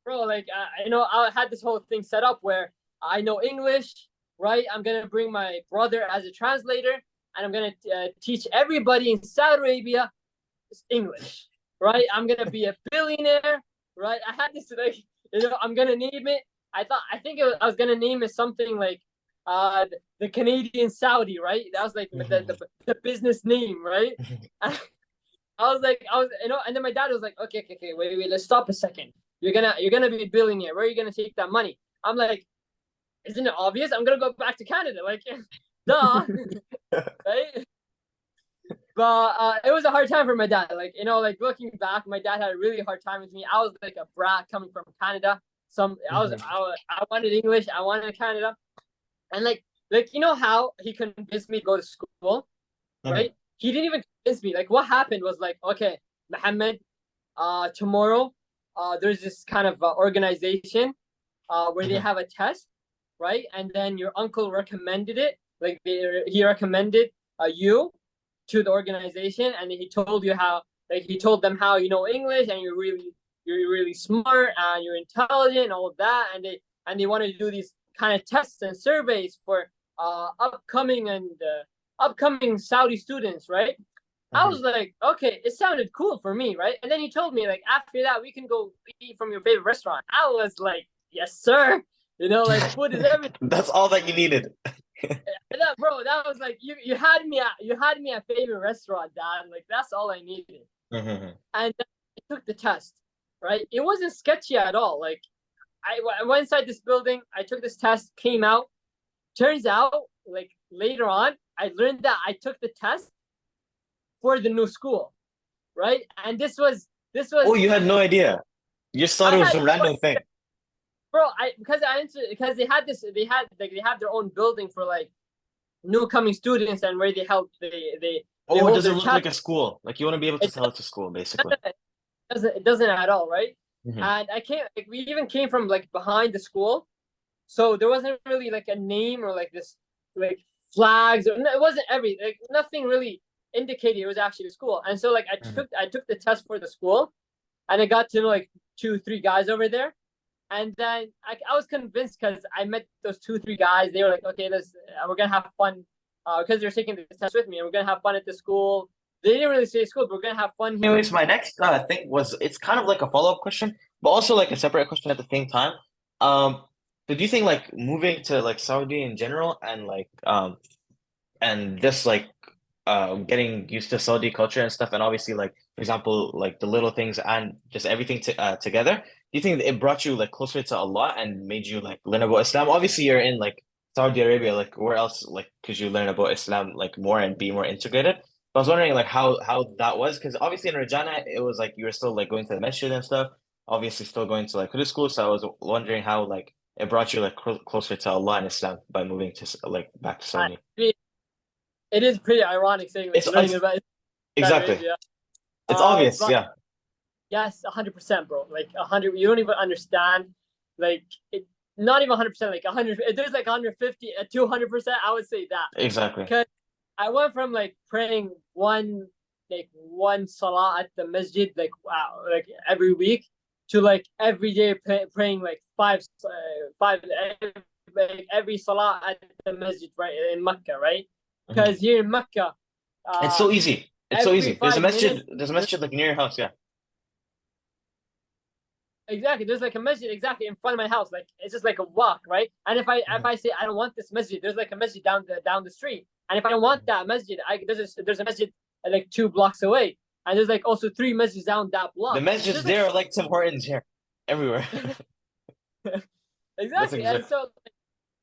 S2: Bro, like I had this whole thing set up where I know English, right? I'm gonna bring my brother as a translator, and I'm gonna teach everybody in Saudi Arabia English, right? I'm gonna be a billionaire, right? I had this like, I'm gonna name it. I was gonna name it something like the Canadian Saudi, right? That was like the business name, right? I was like, and then my dad was like, okay, wait, let's stop a second. You're gonna be a billionaire. Where are you gonna take that money? I'm like, isn't it obvious? I'm gonna go back to Canada. Like, duh, right? But it was a hard time for my dad. Like, like looking back, my dad had a really hard time with me. I was like a brat coming from Canada. I wanted English. I wanted Canada, and like how he convinced me to go to school,
S1: Mhm.
S2: right? He didn't even convince me. Like, what happened was like, okay, Mohammed, tomorrow, there's this kind of organization, where they
S1: Mhm.
S2: have a test, right? And then your uncle recommended it. Like he recommended you to the organization, and he told you how, like he told them how you know English and you're really smart and you're intelligent and all of that, and they wanted to do these kind of tests and surveys for upcoming Saudi students, right? I was
S1: Mhm.
S2: like, okay, it sounded cool for me, right? And then he told me like after that we can go eat from your favorite restaurant. I was like, yes, sir. Like food is everything.
S1: That's all that you needed.
S2: Bro, that was like you had me at favorite restaurant, dad. Like that's all I needed.
S1: Mhm.
S2: And then I took the test, right? It wasn't sketchy at all. Like I went inside this building, I took this test, came out. Turns out, like later on, I learned that I took the test for the new school, right? And this
S1: Oh,
S2: was
S1: you had no idea. You just thought
S2: I
S1: it was
S2: had
S1: a random thing.
S2: bro, because they have their own building for like new coming students, and where they
S1: Oh, it
S2: hold
S1: doesn't
S2: their
S1: look
S2: chat.
S1: like a school. Like you want to be able to
S2: It
S1: sell it to school, basically.
S2: doesn't at all, right?
S1: Hmm.
S2: And I came like we even came from like behind the school, so there wasn't really like a name or like this like flags, or it wasn't like nothing really indicated it was actually a school. And so like
S1: Hmm.
S2: I took the test for the school, and I got to know like 2 3 guys over there. And then I was convinced because I met those 2 3 guys. They were like, okay, we're gonna have fun, because they're taking the test with me, and we're gonna have fun at the school. They didn't really say school, but we're gonna have fun here.
S1: Anyways, my next thing was it's kind of like a follow-up question, but also like a separate question at the same time. Um, so do you think like moving to like Saudi in general and and just like getting used to Saudi culture and stuff, and obviously like for example like the little things and just everything together, do you think it brought you like closer to Allah and made you like learn about Islam? Obviously you're in like Saudi Arabia, like where else like could you learn about Islam like more and be more integrated? But I was wondering like how that was, because obviously in Rajana it was like you were still like going to the masjid and stuff, obviously still going to like Huda school, so I was wondering how like it brought you like closer to Allah and Islam by moving to like back to
S2: I
S1: Saudi.
S2: mean, it is pretty ironic saying like learning
S1: It's
S2: about Saudi
S1: exactly.
S2: Arabia.
S1: It's obvious,
S2: But
S1: yeah.
S2: yes, 100%, bro. Like 100, you don't even understand. Like it, not even 100%. Like 100, if there's like 150, 200%, I would say that,
S1: Exactly.
S2: because I went from like praying one salah at the masjid like wow, like every week, to like every day praying like five like every salah at the masjid, right, in Mecca, right?
S1: Mhm.
S2: Because here in Mecca,
S1: It's
S2: uh,
S1: so easy. It's so
S2: every
S1: easy.
S2: 5 minutes
S1: There's a
S2: there's
S1: masjid like near your house, yeah.
S2: exactly. There's like a masjid exactly in front of my house. Like it's just like a walk, right? And if
S1: Mhm.
S2: I say I don't want this masjid, there's like a masjid down the street. And if I don't want that masjid, there's a masjid like 2 blocks away, and there's like also 3 masjids down that
S1: The
S2: block.
S1: masjids
S2: There's like
S1: there are like Tim Hortons here. Everywhere. That's
S2: exactly. And
S1: exact.
S2: so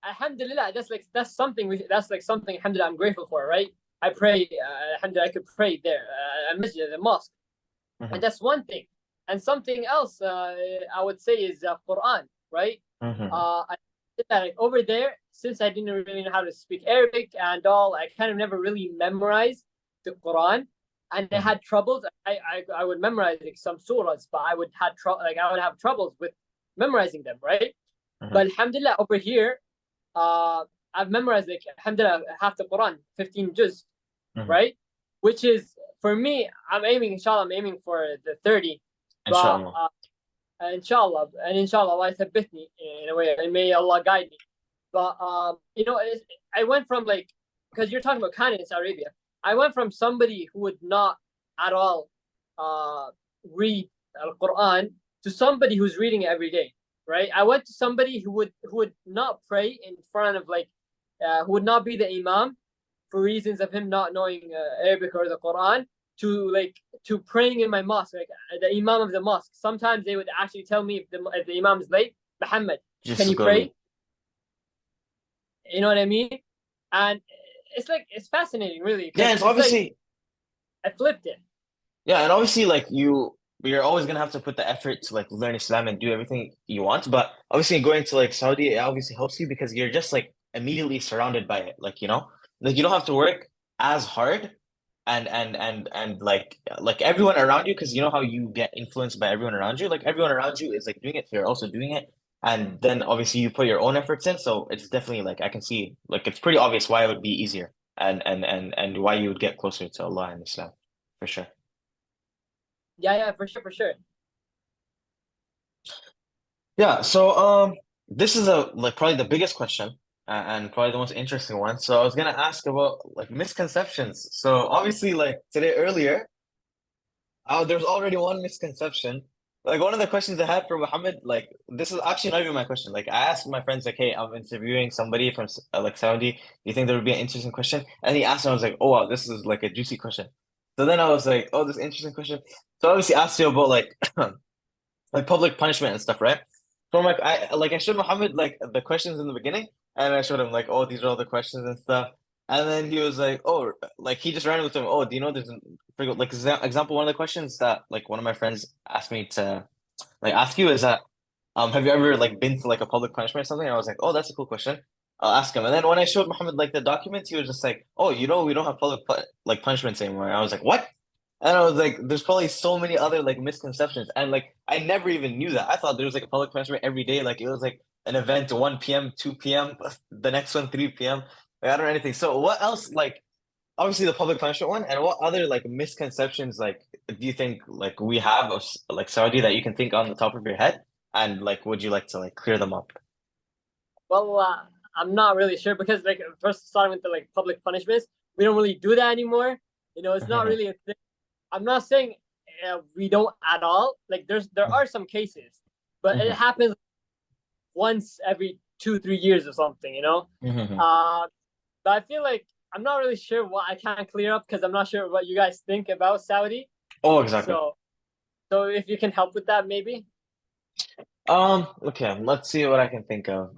S2: alhamdulillah, that's something alhamdulillah I'm grateful for, right? I pray, alhamdulillah, I could pray there, a masjid, a mosque. And
S1: Hmm.
S2: that's one thing. And something else, I would say, is Quran, right?
S1: Hmm.
S2: I did that like, over there, since I didn't really know how to speak Arabic and all. I kind of never really memorized the Quran, and I
S1: Hmm.
S2: had troubles. I would memorize like some surahs, but I would have troubles with memorizing them, right?
S1: Hmm.
S2: But alhamdulillah, over here, uh, I've memorized like alhamdulillah half the Quran, 15 juz,
S1: Hmm.
S2: right? Which is for me, inshallah, I'm aiming for the 30, but
S1: Inshallah.
S2: inshallah, Allah thabbitni in a way, and may Allah guide me. But I went from like, because you're talking about Khan in Saudi Arabia, I went from somebody who would not at all uh, read Al Quran to somebody who's reading it every day, right? I went to somebody who would not pray in front of like, who would not be the imam for reasons of him not knowing Arabic or the Quran, to praying in my mosque, like the imam of the mosque. Sometimes they would actually tell me if the imam is late, Muhammad, can
S1: Just
S2: you
S1: go.
S2: pray? You know what I mean? And it's fascinating, really,
S1: Yeah,
S2: because
S1: it's
S2: it's like
S1: obviously
S2: I flipped it.
S1: yeah, and obviously like you're always gonna have to put the effort to like learn Islam and do everything you want. But obviously going to like Saudi, it obviously helps you because you're just like immediately surrounded by it. Like, like you don't have to work as hard and like everyone around you, because you know how you get influenced by everyone around you. Like everyone around you is like doing it, so you're also doing it. And then obviously you put your own efforts in. So it's definitely like I can see like it's pretty obvious why it would be easier and why you would get closer to Allah and Islam for sure.
S2: Yeah, yeah, for sure, for sure.
S1: Yeah, so this is a like probably the biggest question and probably the most interesting one. So I was gonna ask about like misconceptions. So obviously, like today earlier, there's already one misconception. Like one of the questions I had for Muhammad, like this is actually not even my question. Like I asked my friends, like, "Hey, I'm interviewing somebody from like Saudi. Do you think there would be an interesting question?" And he asked, and I was like, "Oh wow, this is like a juicy question." So then I was like, "Oh, this interesting question." So obviously asked you about like like public punishment and stuff, right? So I'm like, I showed Muhammad like the questions in the beginning, and I showed him like, oh, these are all the questions and stuff. And then he was like, oh, like he just ran with him. Oh, do you know there's like example one of the questions that like one of my friends asked me to like ask you is that have you ever like been to like a public punishment or something? And I was like, oh, that's a cool question. I'll ask him. And then when I showed Muhammad like the documents, he was just like, oh, we don't have like punishments anymore. And I was like, what? And I was like, there's probably so many other like misconceptions. And like I never even knew that. I thought there was like a public punishment every day. Like it was like an event 1 p.m., 2 p.m., the next one 3 p.m. Like, I don't know anything. So what else like obviously the public punishment one, and what other like misconceptions like do you think like we have of like Saudi that you can think on the top of your head? And like would you like to like clear them up?
S2: Well, I'm not really sure because like first starting with the like public punishments, we don't really do that anymore. It's not
S1: Hmm.
S2: really a thing. I'm not saying we don't at all. Like there are some cases, but it
S1: Hmm.
S2: happens once every 2 3 years or something.
S1: Hmm.
S2: Uh, but I feel like I'm not really sure what I can clear up because I'm not sure what you guys think about Saudi.
S1: Oh, exactly.
S2: So if you can help with that, maybe.
S1: Okay, let's see what I can think of.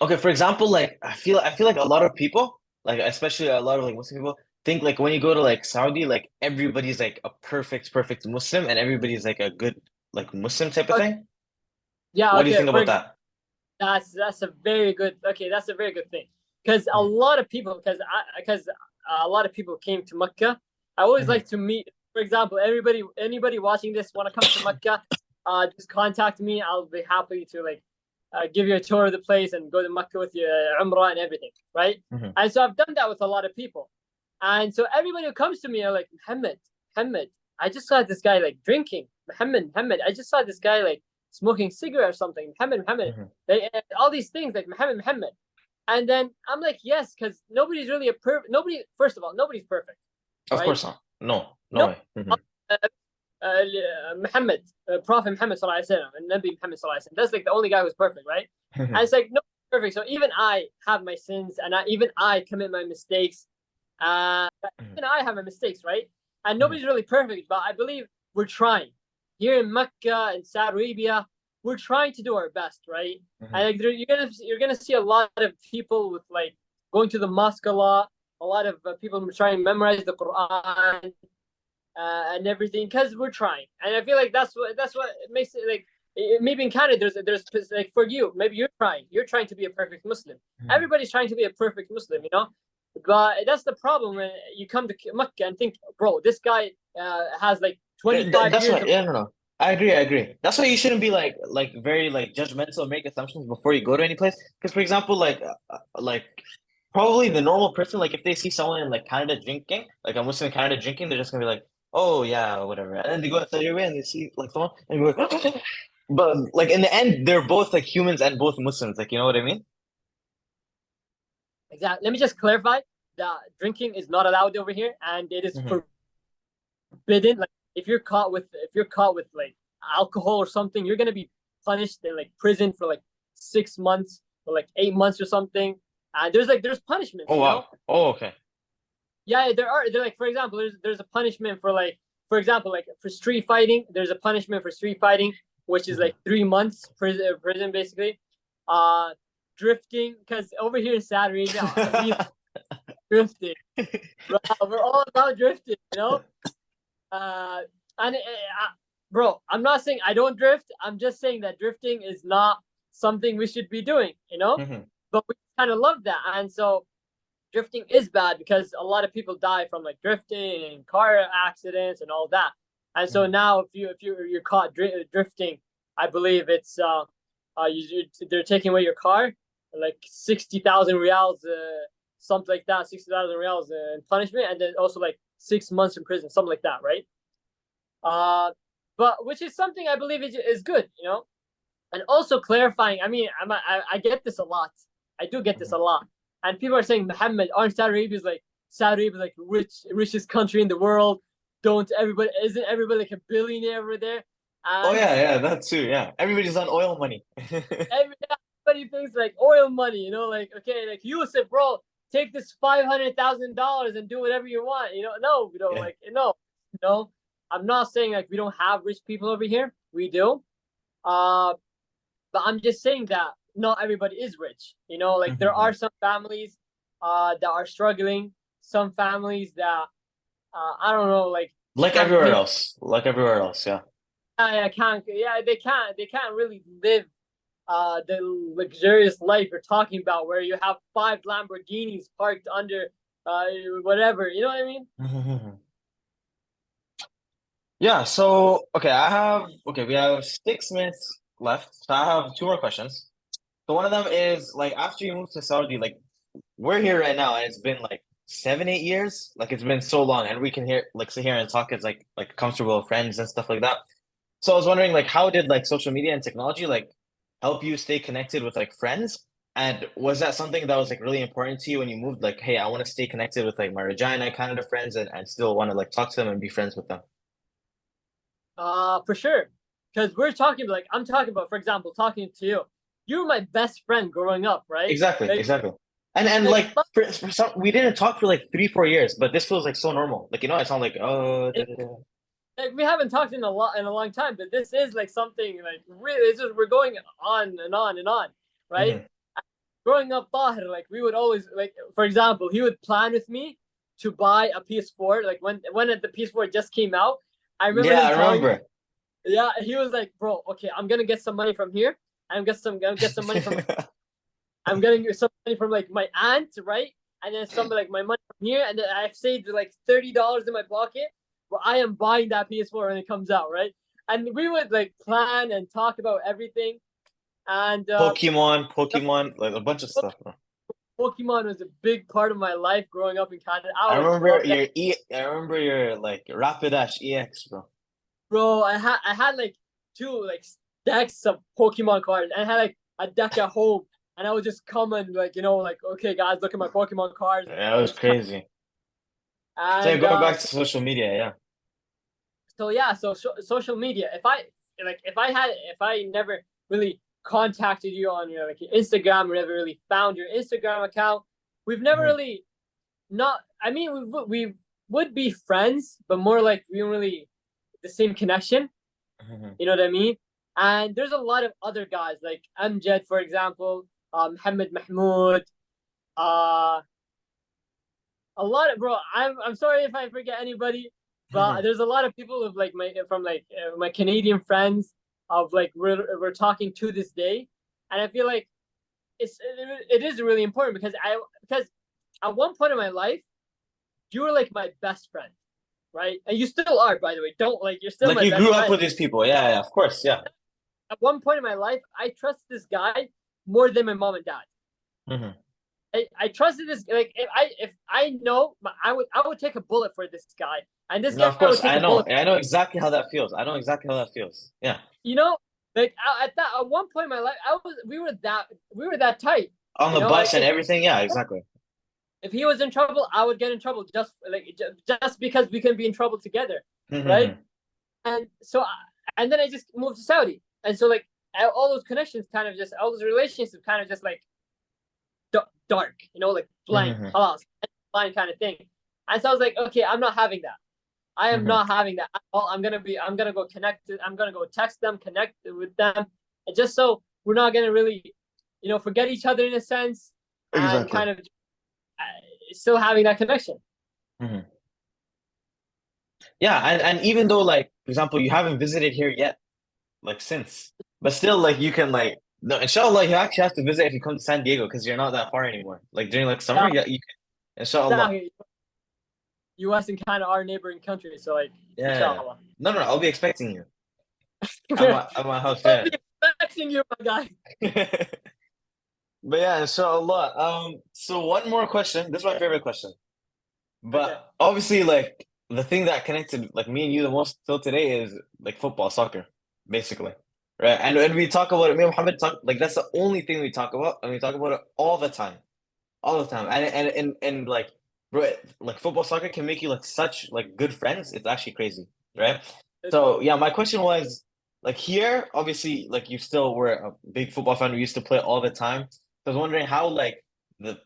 S1: Okay, for example, like I feel like a lot of people, like especially a lot of like Muslim people, think like when you go to like Saudi, like everybody's like a perfect Muslim and everybody's like a good like Muslim type of
S2: Okay.
S1: thing.
S2: Yeah.
S1: What do you
S2: Okay.
S1: think about that?
S2: That's a very good. Okay, that's a very good thing because a lot of people because a lot of people came to Mecca. I always
S1: Hmm.
S2: like to meet. For example, anybody watching this want to come to Mecca, just contact me. I'll be happy to like give you a tour of the place and go to Mecca with you, Umrah and everything, right?
S1: Hmm.
S2: And so I've done that with a lot of people, and so everybody who comes to me are like Muhammad, I just saw this guy like drinking. Muhammad, I just saw this guy like smoking cigarette or something. Muhammad,
S1: Hmm.
S2: all these things like Muhammad. And then I'm like, yes, because nobody's really a perfect. Nobody, first of all, nobody's perfect,
S1: Of
S2: right?
S1: course not. No, no
S2: No,
S1: way.
S2: uh, Muhammad, Prophet Muhammad sallallahu alaihi wasallam, and Nabi Muhammad sallallahu alaihi wasallam. That's like the only guy who's perfect, right? And
S1: Hmm.
S2: it's like no perfect. So even I have my sins, and even I commit my mistakes. Uh, even I have my mistakes, right? And
S1: Hmm.
S2: nobody's really perfect, but I believe we're trying. Here in Mecca and Saudi Arabia, we're trying to do our best, right? And
S1: Hmm.
S2: like you're gonna see a lot of people with like going to the mosque a lot of people trying to memorize the Quran and everything because we're trying. And I feel like that's what makes it like maybe in Canada there's like for you maybe you're trying to be a perfect Muslim.
S1: Hmm.
S2: Everybody's trying to be a perfect Muslim. But that's the problem when you come to Mecca and think, bro, this guy has like 25
S1: That's
S2: years
S1: why,
S2: of
S1: yeah, no, no. I agree, I agree. That's why you shouldn't be like very like judgmental and make assumptions before you go to any place. Because for example, like probably the normal person, like if they see someone in like Canada drinking, like a Muslim in Canada drinking, they're just gonna be like, oh yeah, whatever. And then they go outside your way and they see like someone and go, but like in the end, they're both like humans and both Muslims. Like you know what I mean?
S2: exactly. Let me just clarify that drinking is not allowed over here, and it is
S1: Hmm.
S2: forbidden. Like if you're caught with like alcohol or something, you're gonna be punished in like prison for like 6 months or like 8 months or something. And there's
S1: Oh
S2: punishments.
S1: wow. Oh okay.
S2: Yeah, there are. They're like for example, there's a punishment for like for example like for street fighting. There's a punishment for street fighting, which is
S1: Hmm.
S2: like 3 months prison basically. drifting, because over here in Saudi Arabia, we drifting. Bro, we're all about drifting, you know. Uh, and bro, I'm not saying I don't drift. I'm just saying that drifting is not something we should be doing, you know.
S1: Hmm.
S2: But we kind of love that, and so drifting is bad because a lot of people die from like drifting and car accidents and all that. And so
S1: Hmm.
S2: now, if you're caught drifting, I believe it's they're taking away your car, like 60,000 reals, something like that, 60,000 reals in punishment, and then also like 6 months in prison, something like that, right? Uh, but which is something I believe is good, you know. And also clarifying. I mean, I get this a lot. I do get this
S1: Hmm.
S2: a lot. And people are saying, Muhammad, aren't Saudi Arabia like richest country in the world? Don't everybody isn't everybody like a billionaire over there?
S1: Oh
S2: And
S1: yeah, yeah, that too. Yeah, everybody's on oil money.
S2: everybody thinks like oil money, you know, like okay, like Yusuf, bro, take this $500,000 and do whatever you want. You know, no, we don't
S1: Yeah.
S2: like no, no. I'm not saying like we don't have rich people over here. We do. Uh, but I'm just saying that not everybody is rich. You know, like there
S1: Hmm.
S2: are some families that are struggling, some families that I don't know, like
S1: Like
S2: can't
S1: everywhere
S2: pay.
S1: else. Like everywhere else. Yeah.
S2: Can't. Yeah, they can't really live the luxurious life you're talking about, where you have 5 Lamborghinis parked under uh whatever. You know what I mean?
S1: Yeah, so we have 6 minutes left. So I have two more questions. So one of them is like after you moved to Saudi, like we're here right now and it's been like 7, 8 years. Like it's been so long and we can hear like sit here and talk as like comfortable friends and stuff like that. So I was wondering like how did like social media and technology like help you stay connected with like friends? And was that something that was like really important to you when you moved? Like, hey, I want to stay connected with like my Regina, Canada friends and still want to like talk to them and be friends with them.
S2: For sure. Because we're talking like I'm talking about, for example, talking to you. You were my best friend growing up, right?
S1: Exactly,
S2: Like
S1: exactly. And
S2: like
S1: like for some we didn't talk for like 3, 4 years, but this feels like so normal. Like it's not like oh da, da, da.
S2: like we haven't talked in a long time, but this is like something like really. It's just we're going on and on and on, right?
S1: Hmm.
S2: Growing up, Tahir, like we would always like, for example, he would plan with me to buy a PS4. Like when the PS4 just came out, I remember
S1: Yeah,
S2: him
S1: I
S2: telling me,
S1: remember.
S2: yeah, he was like, bro, okay, I'm gonna get some money from here. Gonna get some money from. I'm gonna get some money from like my aunt, right? And then some like my money from here, and then I've saved like $30 in my pocket. Where I am buying that PS4 when it comes out, right? And we would like plan and talk about everything. And
S1: Pokemon, like a bunch of stuff, bro.
S2: Pokemon was a big part of my life growing up in Canada. I
S1: I
S2: would
S1: remember
S2: love that,
S1: I remember your like Rapidash EX, bro.
S2: bro. I had like two like stacks of Pokemon cards, and I had like a deck at home, and I would just come and like like okay guys, look at my Pokemon cards.
S1: Yeah, it was
S2: It's kind
S1: crazy. So yeah,
S2: and
S1: going back to social media, yeah.
S2: so yeah, so social media. If I never really contacted you on your like your Instagram, or never really found your Instagram account, we've never
S1: Hmm.
S2: really not. I mean, we would be friends, but more like we don't really the same connection.
S1: Hmm.
S2: You know what I mean? And there's a lot of other guys like Amjad, for example, Mohammed Mahmoud, uh, a lot of bro. I'm sorry if I forget anybody, but
S1: Hmm.
S2: there's a lot of people of like my Canadian friends of like we're talking to this day, and I feel like it is really important because at one point in my life you were like my best friend, right? And you still are, by the way. Don't like you're still
S1: Like
S2: my
S1: you
S2: best
S1: grew up
S2: friend.
S1: with these people, yeah, yeah, of course, yeah.
S2: At one point in my life, I trust this guy more than my mom and dad.
S1: Hmm.
S2: I trusted this like if I know I would take a bullet for this guy, and this
S1: No,
S2: guy
S1: of course,
S2: would take a bullet.
S1: I know exactly how that feels. I know exactly how that feels. Yeah.
S2: You know, like at one point in my life, I was we were that tight.
S1: On
S2: You
S1: the
S2: know, like
S1: bus and everything, yeah, exactly.
S2: if he was in trouble, I would get in trouble just because we can be in trouble together, right?
S1: Hmm.
S2: And so and then I just moved to Saudi, and so like all those connections kind of just all those relationships kind of just like dark, like blank,
S1: Hmm.
S2: halas, blind kind of thing. And so I was like, okay, I'm not having that. I am
S1: Hmm.
S2: not having that at all. I'm gonna go connect. I'm gonna go text them, connect with them, and just so we're not gonna really, forget each other in a sense, and
S1: Exactly.
S2: kind of still having that connection.
S1: Hmm. Yeah, and even though like for example you haven't visited here yet, like since, but still like you can like no, inshallah you actually have to visit if you come to San Diego because you're not that far anymore. Like during like summer,
S2: Yeah,
S1: yeah, you can, inshallah.
S2: exactly. U.S. and kind of our neighboring countries, so like,
S1: Yeah.
S2: inshallah.
S1: No, no, no, I'll be expecting you at my house.
S2: I'll
S1: Yeah.
S2: be expecting you, my guy.
S1: But yeah, inshallah. So one more question. This is my favorite question.
S2: Okay.
S1: But obviously, like the thing that connected like me and you the most till today is like football, soccer, basically. Right. And when we talk about it, me and Muhammad talk like that's the only thing we talk about, and we talk about it all the time. All the time. And like bro, like football soccer can make you like such like good friends. It's actually crazy, right? So yeah, my question was like here, obviously, like you still were a big football fan. We used to play all the time. So I was wondering how the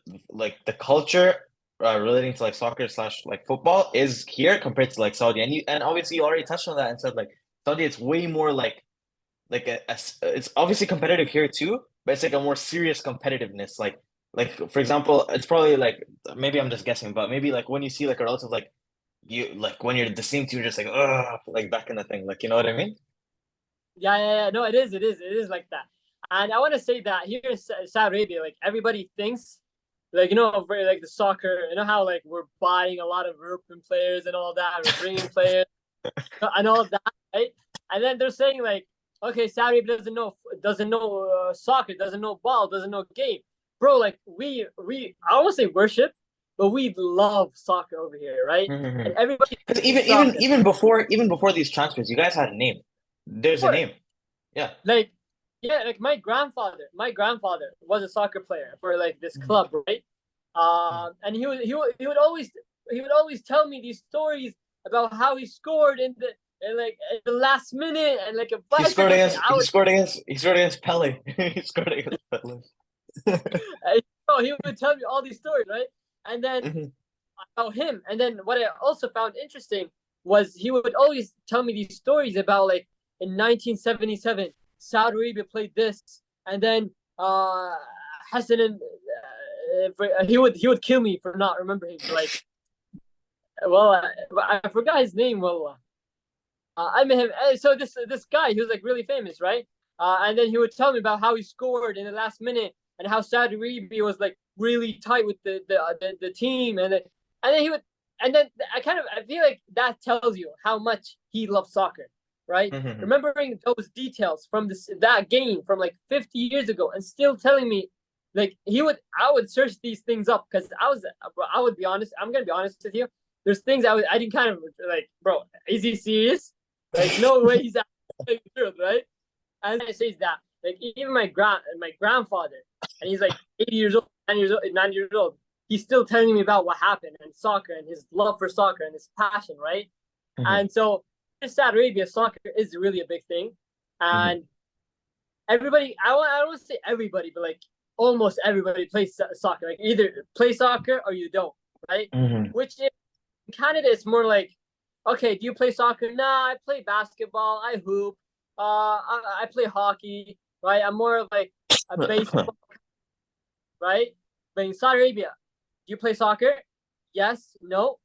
S1: the culture relating to like soccer slash like football is here compared to like Saudi. And obviously you already touched on that and said like Saudi, it's way more like it's obviously competitive here too, but it's like a more serious competitiveness. Like for example, it's probably like maybe I'm just guessing, but maybe like when you see like a relative like you like when you're the same team, you're just like like back in the thing, like you know what I mean?
S2: Yeah. No, it is like that. And I want to say that here in Saudi Arabia, like everybody thinks, like very like the soccer, how like we're buying a lot of European players and all that, and we're bringing players and all of that, right? And then they're saying like, okay, Saudi Arabia doesn't know soccer, doesn't know ball, doesn't know game, bro. Like we I won't say worship, but we love soccer over here, right? And everybody
S1: Because
S2: thinks soccer.
S1: even before these transfers, you guys had a name. There's a
S2: Of
S1: name. Yeah.
S2: like yeah, like my grandfather was a soccer player for like this
S1: Mhm.
S2: club, right? And he would always tell me these stories about how he scored in the last minute and like a bicycle thing.
S1: He scored against Pele. He scored against Pele.
S2: He would tell me all these stories, right? And then
S1: Mhm.
S2: about him. And then what I also found interesting was he would always tell me these stories about like in 1977, Saudi Arabia played this, and then Hassan and he would kill me for not remembering. Like, well, I forgot his name. Well, I met him. So this guy, he was like really famous, right? And then he would tell me about how he scored in the last minute and how Saudi Arabia was like really tight with the team, and then he would, and then I feel like that tells you how much he loves soccer, right?
S1: Mhm.
S2: Remembering those details from that game from like 50 years ago, and still telling me, like I would search these things up because I would be honest. I'm gonna be honest with you. There's things I didn't kind of like, bro. Is he serious? Like, no way he's actually the truth, right? And it says that, like, even my grandfather, and he's like 80 years old, 90 years old, he's still telling me about what happened and soccer and his love for soccer and his passion, right?
S1: Mhm.
S2: And so in Saudi Arabia, soccer is really a big thing,
S1: Mhm.
S2: and everybody, I don't want to say everybody, but like almost everybody plays soccer. Like either play soccer or you don't, right?
S1: Mhm.
S2: Which in Canada is more like, okay, do you play soccer? Nah, I play basketball. I hoop. I play hockey. Right. I'm more of like a baseball. Right. But in Saudi Arabia, do you play soccer? Yes. No.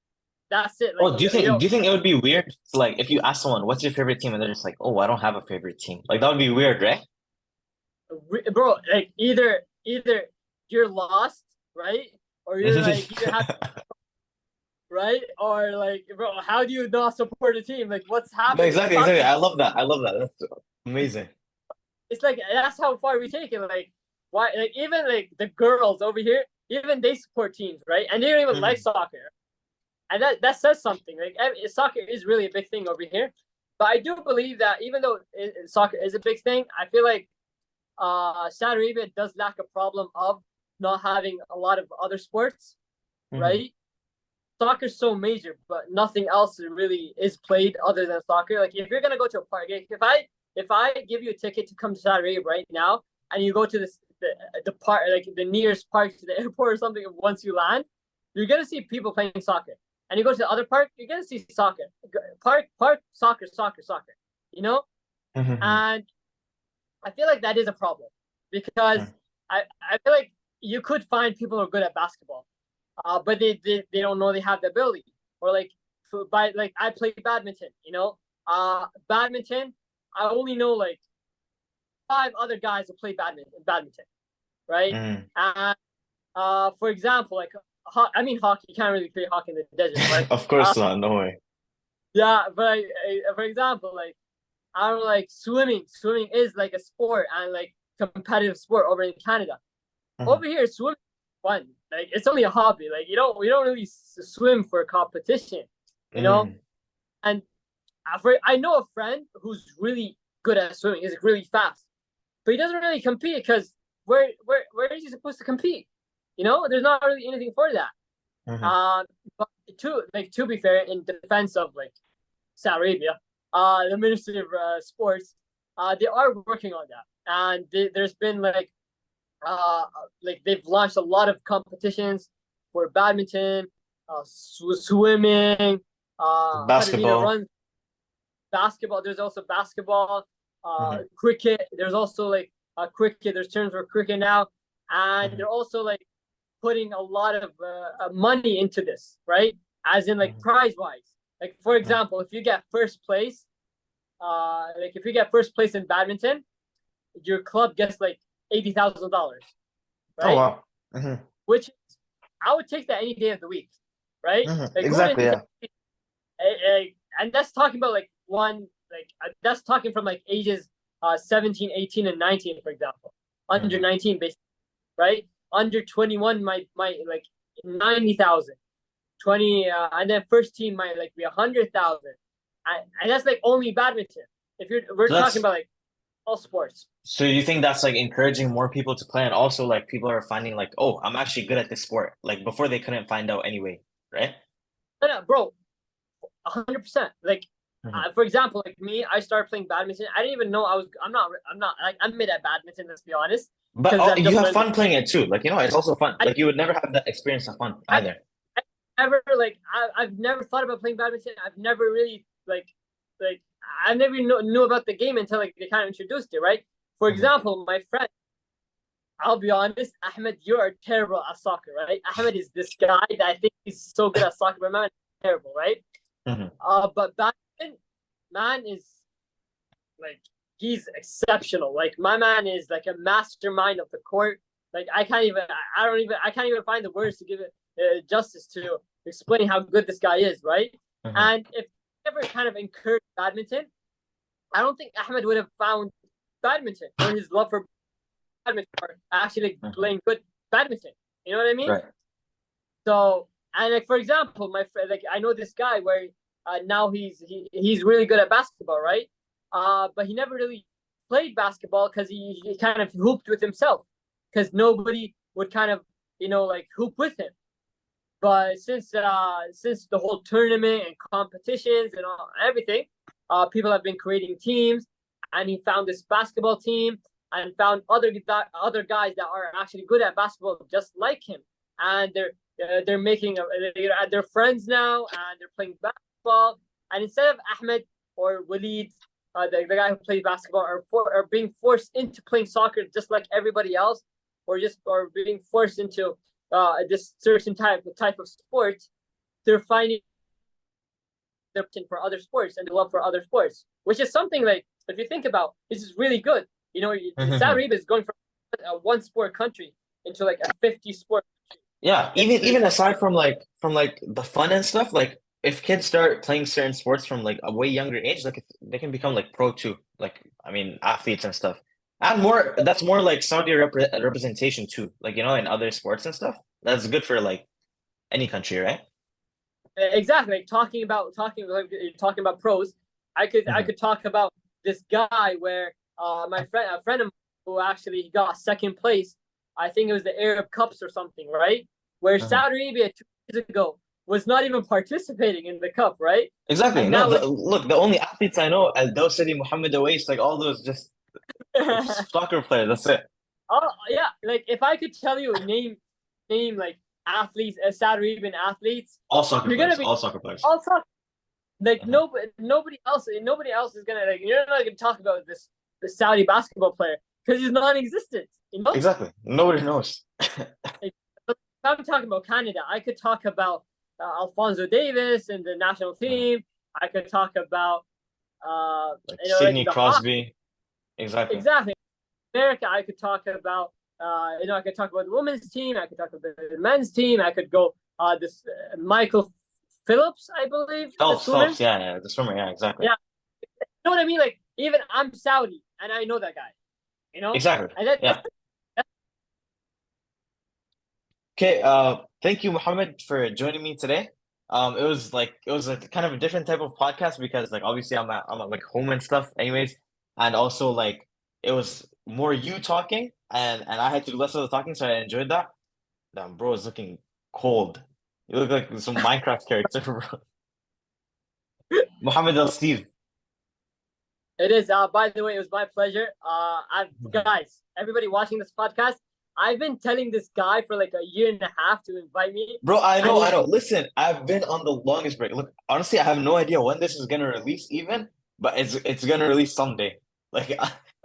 S2: That's it. Like
S1: Oh, do
S2: you
S1: you think it would be weird to, like if you ask someone what's your favorite team and they're just like, oh, I don't have a favorite team. Like that would be weird, right?
S2: bro. Like either you're lost, right, or you're like you have right, or like, bro, how do you not support a team? Like, what's
S1: No,
S2: happening?
S1: exactly, exactly. I love that. I love that. That's amazing.
S2: It's like that's how far we take it. Like, why? Like, even like the girls over here, even they support teams, right? And they don't even like
S1: Mhm.
S2: soccer, and that says something. Like, soccer is really a big thing over here. But I do believe that even though soccer is a big thing, I feel like Saudi Arabia does lack a problem of not having a lot of other sports,
S1: Mhm.
S2: right? Soccer's so major, but nothing else really is played other than soccer. Like if you're gonna go to a park, if I give you a ticket to come to Saudi Arabia right now, and you go to the park, like the nearest park to the airport or something, once you land, you're gonna see people playing soccer. And you go to the other park, you're gonna see soccer. Park, soccer, soccer, soccer. You know,
S1: Mhm.
S2: and I feel like that is a problem because
S1: Mhm.
S2: I feel like you could find people who are good at basketball, but they don't know they have the ability. Or like I play badminton, badminton. I only know like 5 other guys who play badminton, right?
S1: Mm.
S2: And for example, like hockey. You can't really play hockey in the desert, right?
S1: Of course not, no way.
S2: Yeah, but for example, like I don't know, like swimming. Swimming is like a sport and like competitive sport over in Canada.
S1: Mhm.
S2: Over here, swimming is fun. Like it's only a hobby. Like we don't really swim for competition, you know.
S1: Mm.
S2: And I know a friend who's really good at swimming. He's really fast, but he doesn't really compete because where is he supposed to compete? There's not really anything for that.
S1: Mhm.
S2: Uh, but to be fair, in defense of like Saudi Arabia, the Ministry of Sports, they are working on that, and there's been uh, like they've launched a lot of competitions for badminton, swimming, 100-meter
S1: Basketball.
S2: runs, basketball. There's also basketball,
S1: Mhm.
S2: cricket. There's also like cricket. There's terms for cricket now, and
S1: Mhm.
S2: they're also like putting a lot of money into this, right? As in like
S1: Mhm.
S2: prize wise. Like for
S1: Mhm.
S2: example, if you get first place, like if you get first place in badminton, your club gets like $80,000,
S1: Oh
S2: right?
S1: wow. Mhm.
S2: Which I would take that any day of the week, right?
S1: Mhm.
S2: Like who wouldn't
S1: Exactly,
S2: take?
S1: yeah.
S2: And that's talking about like that's talking from like ages 17, 18, and 19, for example. Under
S1: Mhm.
S2: 19, basically, right? Under 21 might like 90,000. 20 and then first team might like be 100,000, and that's like only badminton. If we're
S1: So
S2: talking
S1: that's
S2: about like all sports.
S1: so you think that's like encouraging more people to play, and also like people are finding like, oh, I'm actually good at this sport. Like before they couldn't find out anyway, right?
S2: No, no, bro, 100%. Like,
S1: Mhm.
S2: for example, like me, I started playing badminton. I didn't even know I was. I'm not like I'm mid at badminton. Let's be honest,
S1: But
S2: because I've
S1: you
S2: just
S1: have
S2: learned it.
S1: fun playing it too. Like, it's also fun.
S2: I,
S1: Like you would never have that experience of fun
S2: I,
S1: either.
S2: I never like I've never thought about playing badminton. I've never really like I never knew about the game until like they kind of introduced it, right? For
S1: Mhm.
S2: example, my friend, I'll be honest, Ahmed, you are terrible at soccer, right? Ahmed is this guy that I think he's so good at soccer, but man, terrible, right?
S1: Mhm.
S2: But badminton, man is like he's exceptional. Like my man is like a mastermind of the court. Like I can't even find the words to give it justice to explain how good this guy is, right?
S1: Mhm.
S2: And if he ever kind of encouraged badminton, I don't think Ahmed would have found badminton or his love for badminton or actually like
S1: Mhm.
S2: playing good badminton. You know what I mean?
S1: Right.
S2: So and like for example, my friend, like I know this guy where now he's really good at basketball, right? But he never really played basketball because he kind of hooped with himself because nobody would kind of like hoop with him. But since the whole tournament and competitions and everything, people have been creating teams, and he found this basketball team and found other guys that are actually good at basketball just like him, and they're making they're friends now and they're playing basketball. And instead of Ahmed or Waleed, the guy who plays basketball, are being forced into playing soccer just like everybody else, or being forced into this certain type of sport, they're finding their passion for other sports and the love for other sports, which is something like if you think about, this is really good. Saudi
S1: Mhm.
S2: Arabia is going from a one sport country into like a 50 sport
S1: Yeah,
S2: next to
S1: even aside from like the fun and stuff, like if kids start playing certain sports from like a way younger age, like they can become like pro too. Like athletes and stuff. And more that's more like Saudi representation too. Like in other sports and stuff. That's good for like any country, right?
S2: exactly like talking about pros. I
S1: Hmm.
S2: could talk about this guy where a friend of mine who actually got second place. I think it was the Arab Cups or something, right? Where
S1: Hmm.
S2: Saudi Arabia 2 years ago was not even participating in the cup, right?
S1: Exactly.
S2: And
S1: No,
S2: now look.
S1: look, the only athletes I know, Al Dawsari, Mohammed Awais, like all those just soccer players. That's it.
S2: Oh yeah, like if I could tell you name like athletes, Saudi Arabian athletes,
S1: All soccer
S2: you're gonna
S1: players.
S2: be
S1: All soccer players.
S2: all talk like
S1: Hmm.
S2: nobody else is gonna like you're not gonna talk about this the Saudi basketball player. because he's non-existent. You know,
S1: Exactly. Nobody knows.
S2: if I'm talking about Canada, I could talk about Alfonso Davis and the national
S1: Mhm.
S2: team. I could talk about
S1: Like
S2: like
S1: Sidney
S2: the hockey.
S1: Crosby. Exactly.
S2: Exactly. America, I could talk about I could talk about the women's team. I could talk about the men's team. I could go this Michael Phillips, I believe, the swimmer.
S1: Phelps, yeah, yeah, the swimmer, yeah, exactly.
S2: Yeah, you know what I mean. Like even I'm Saudi, and I know that guy. You know,
S1: Exactly.
S2: and
S1: Yeah.
S2: that's
S1: Okay, thank you, Mohammed, for joining me today. It was like kind of a different type of podcast because like obviously I'm at like home and stuff anyways. And also like it was more you talking and I had to do less of the talking, so I enjoyed that. Damn, bro is looking cold. You look like some Minecraft character, bro. Mohammed Al Steve.
S2: it is. By the way, it was my pleasure. Guys, everybody watching this podcast, I've been telling this guy for like a year and a half to invite me,
S1: Bro,
S2: and
S1: I
S2: he's
S1: know. Listen, I've been on the longest break. Look, honestly, I have no idea when this is gonna release even, but it's gonna release someday. Like,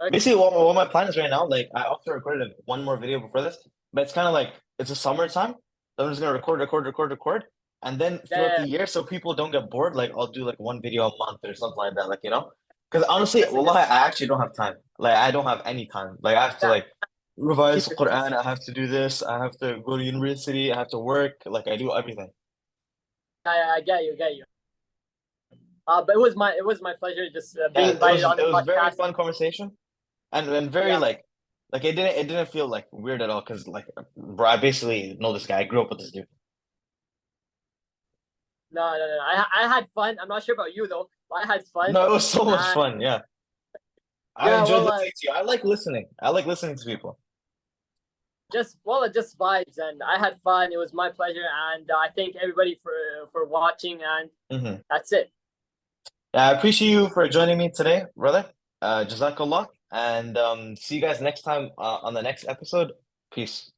S2: like,
S1: basically, what my plan is right now, like, I also recorded one more video before this, but it's kind of like it's a summertime. So I'm just gonna record, and then throughout the
S2: uh,
S1: year, so people don't get bored, like I'll do like one video a month or something like that, like you know. Because honestly,
S2: that's a good.
S1: wallahi, I actually don't have time. Like, I don't have any time. Like, I have to
S2: Yeah,
S1: like revise
S2: keep
S1: the
S2: it.
S1: Quran. I have to do this. I have to go to university. I have to work. Like I do everything.
S2: I get you, get you. But it was my pleasure just being
S1: Yeah,
S2: invited on
S1: it
S2: the
S1: was very
S2: podcast.
S1: fun conversation and very
S2: Yeah,
S1: like it didn't feel like weird at all because like bro, I basically know this guy. I grew up with this dude.
S2: no. I had fun. I'm not sure about you though, but I had fun.
S1: No, it was so much
S2: Uh,
S1: fun. Yeah, I
S2: yeah,
S1: enjoyed
S2: well,
S1: listening to you. I like listening. I like listening to people.
S2: it just vibes, and I had fun. It was my pleasure, and I thank everybody for watching, and
S1: Hmm.
S2: that's it.
S1: Yeah, I appreciate you for joining me today, brother. Jazakallah, and see you guys next time on the next episode. Peace.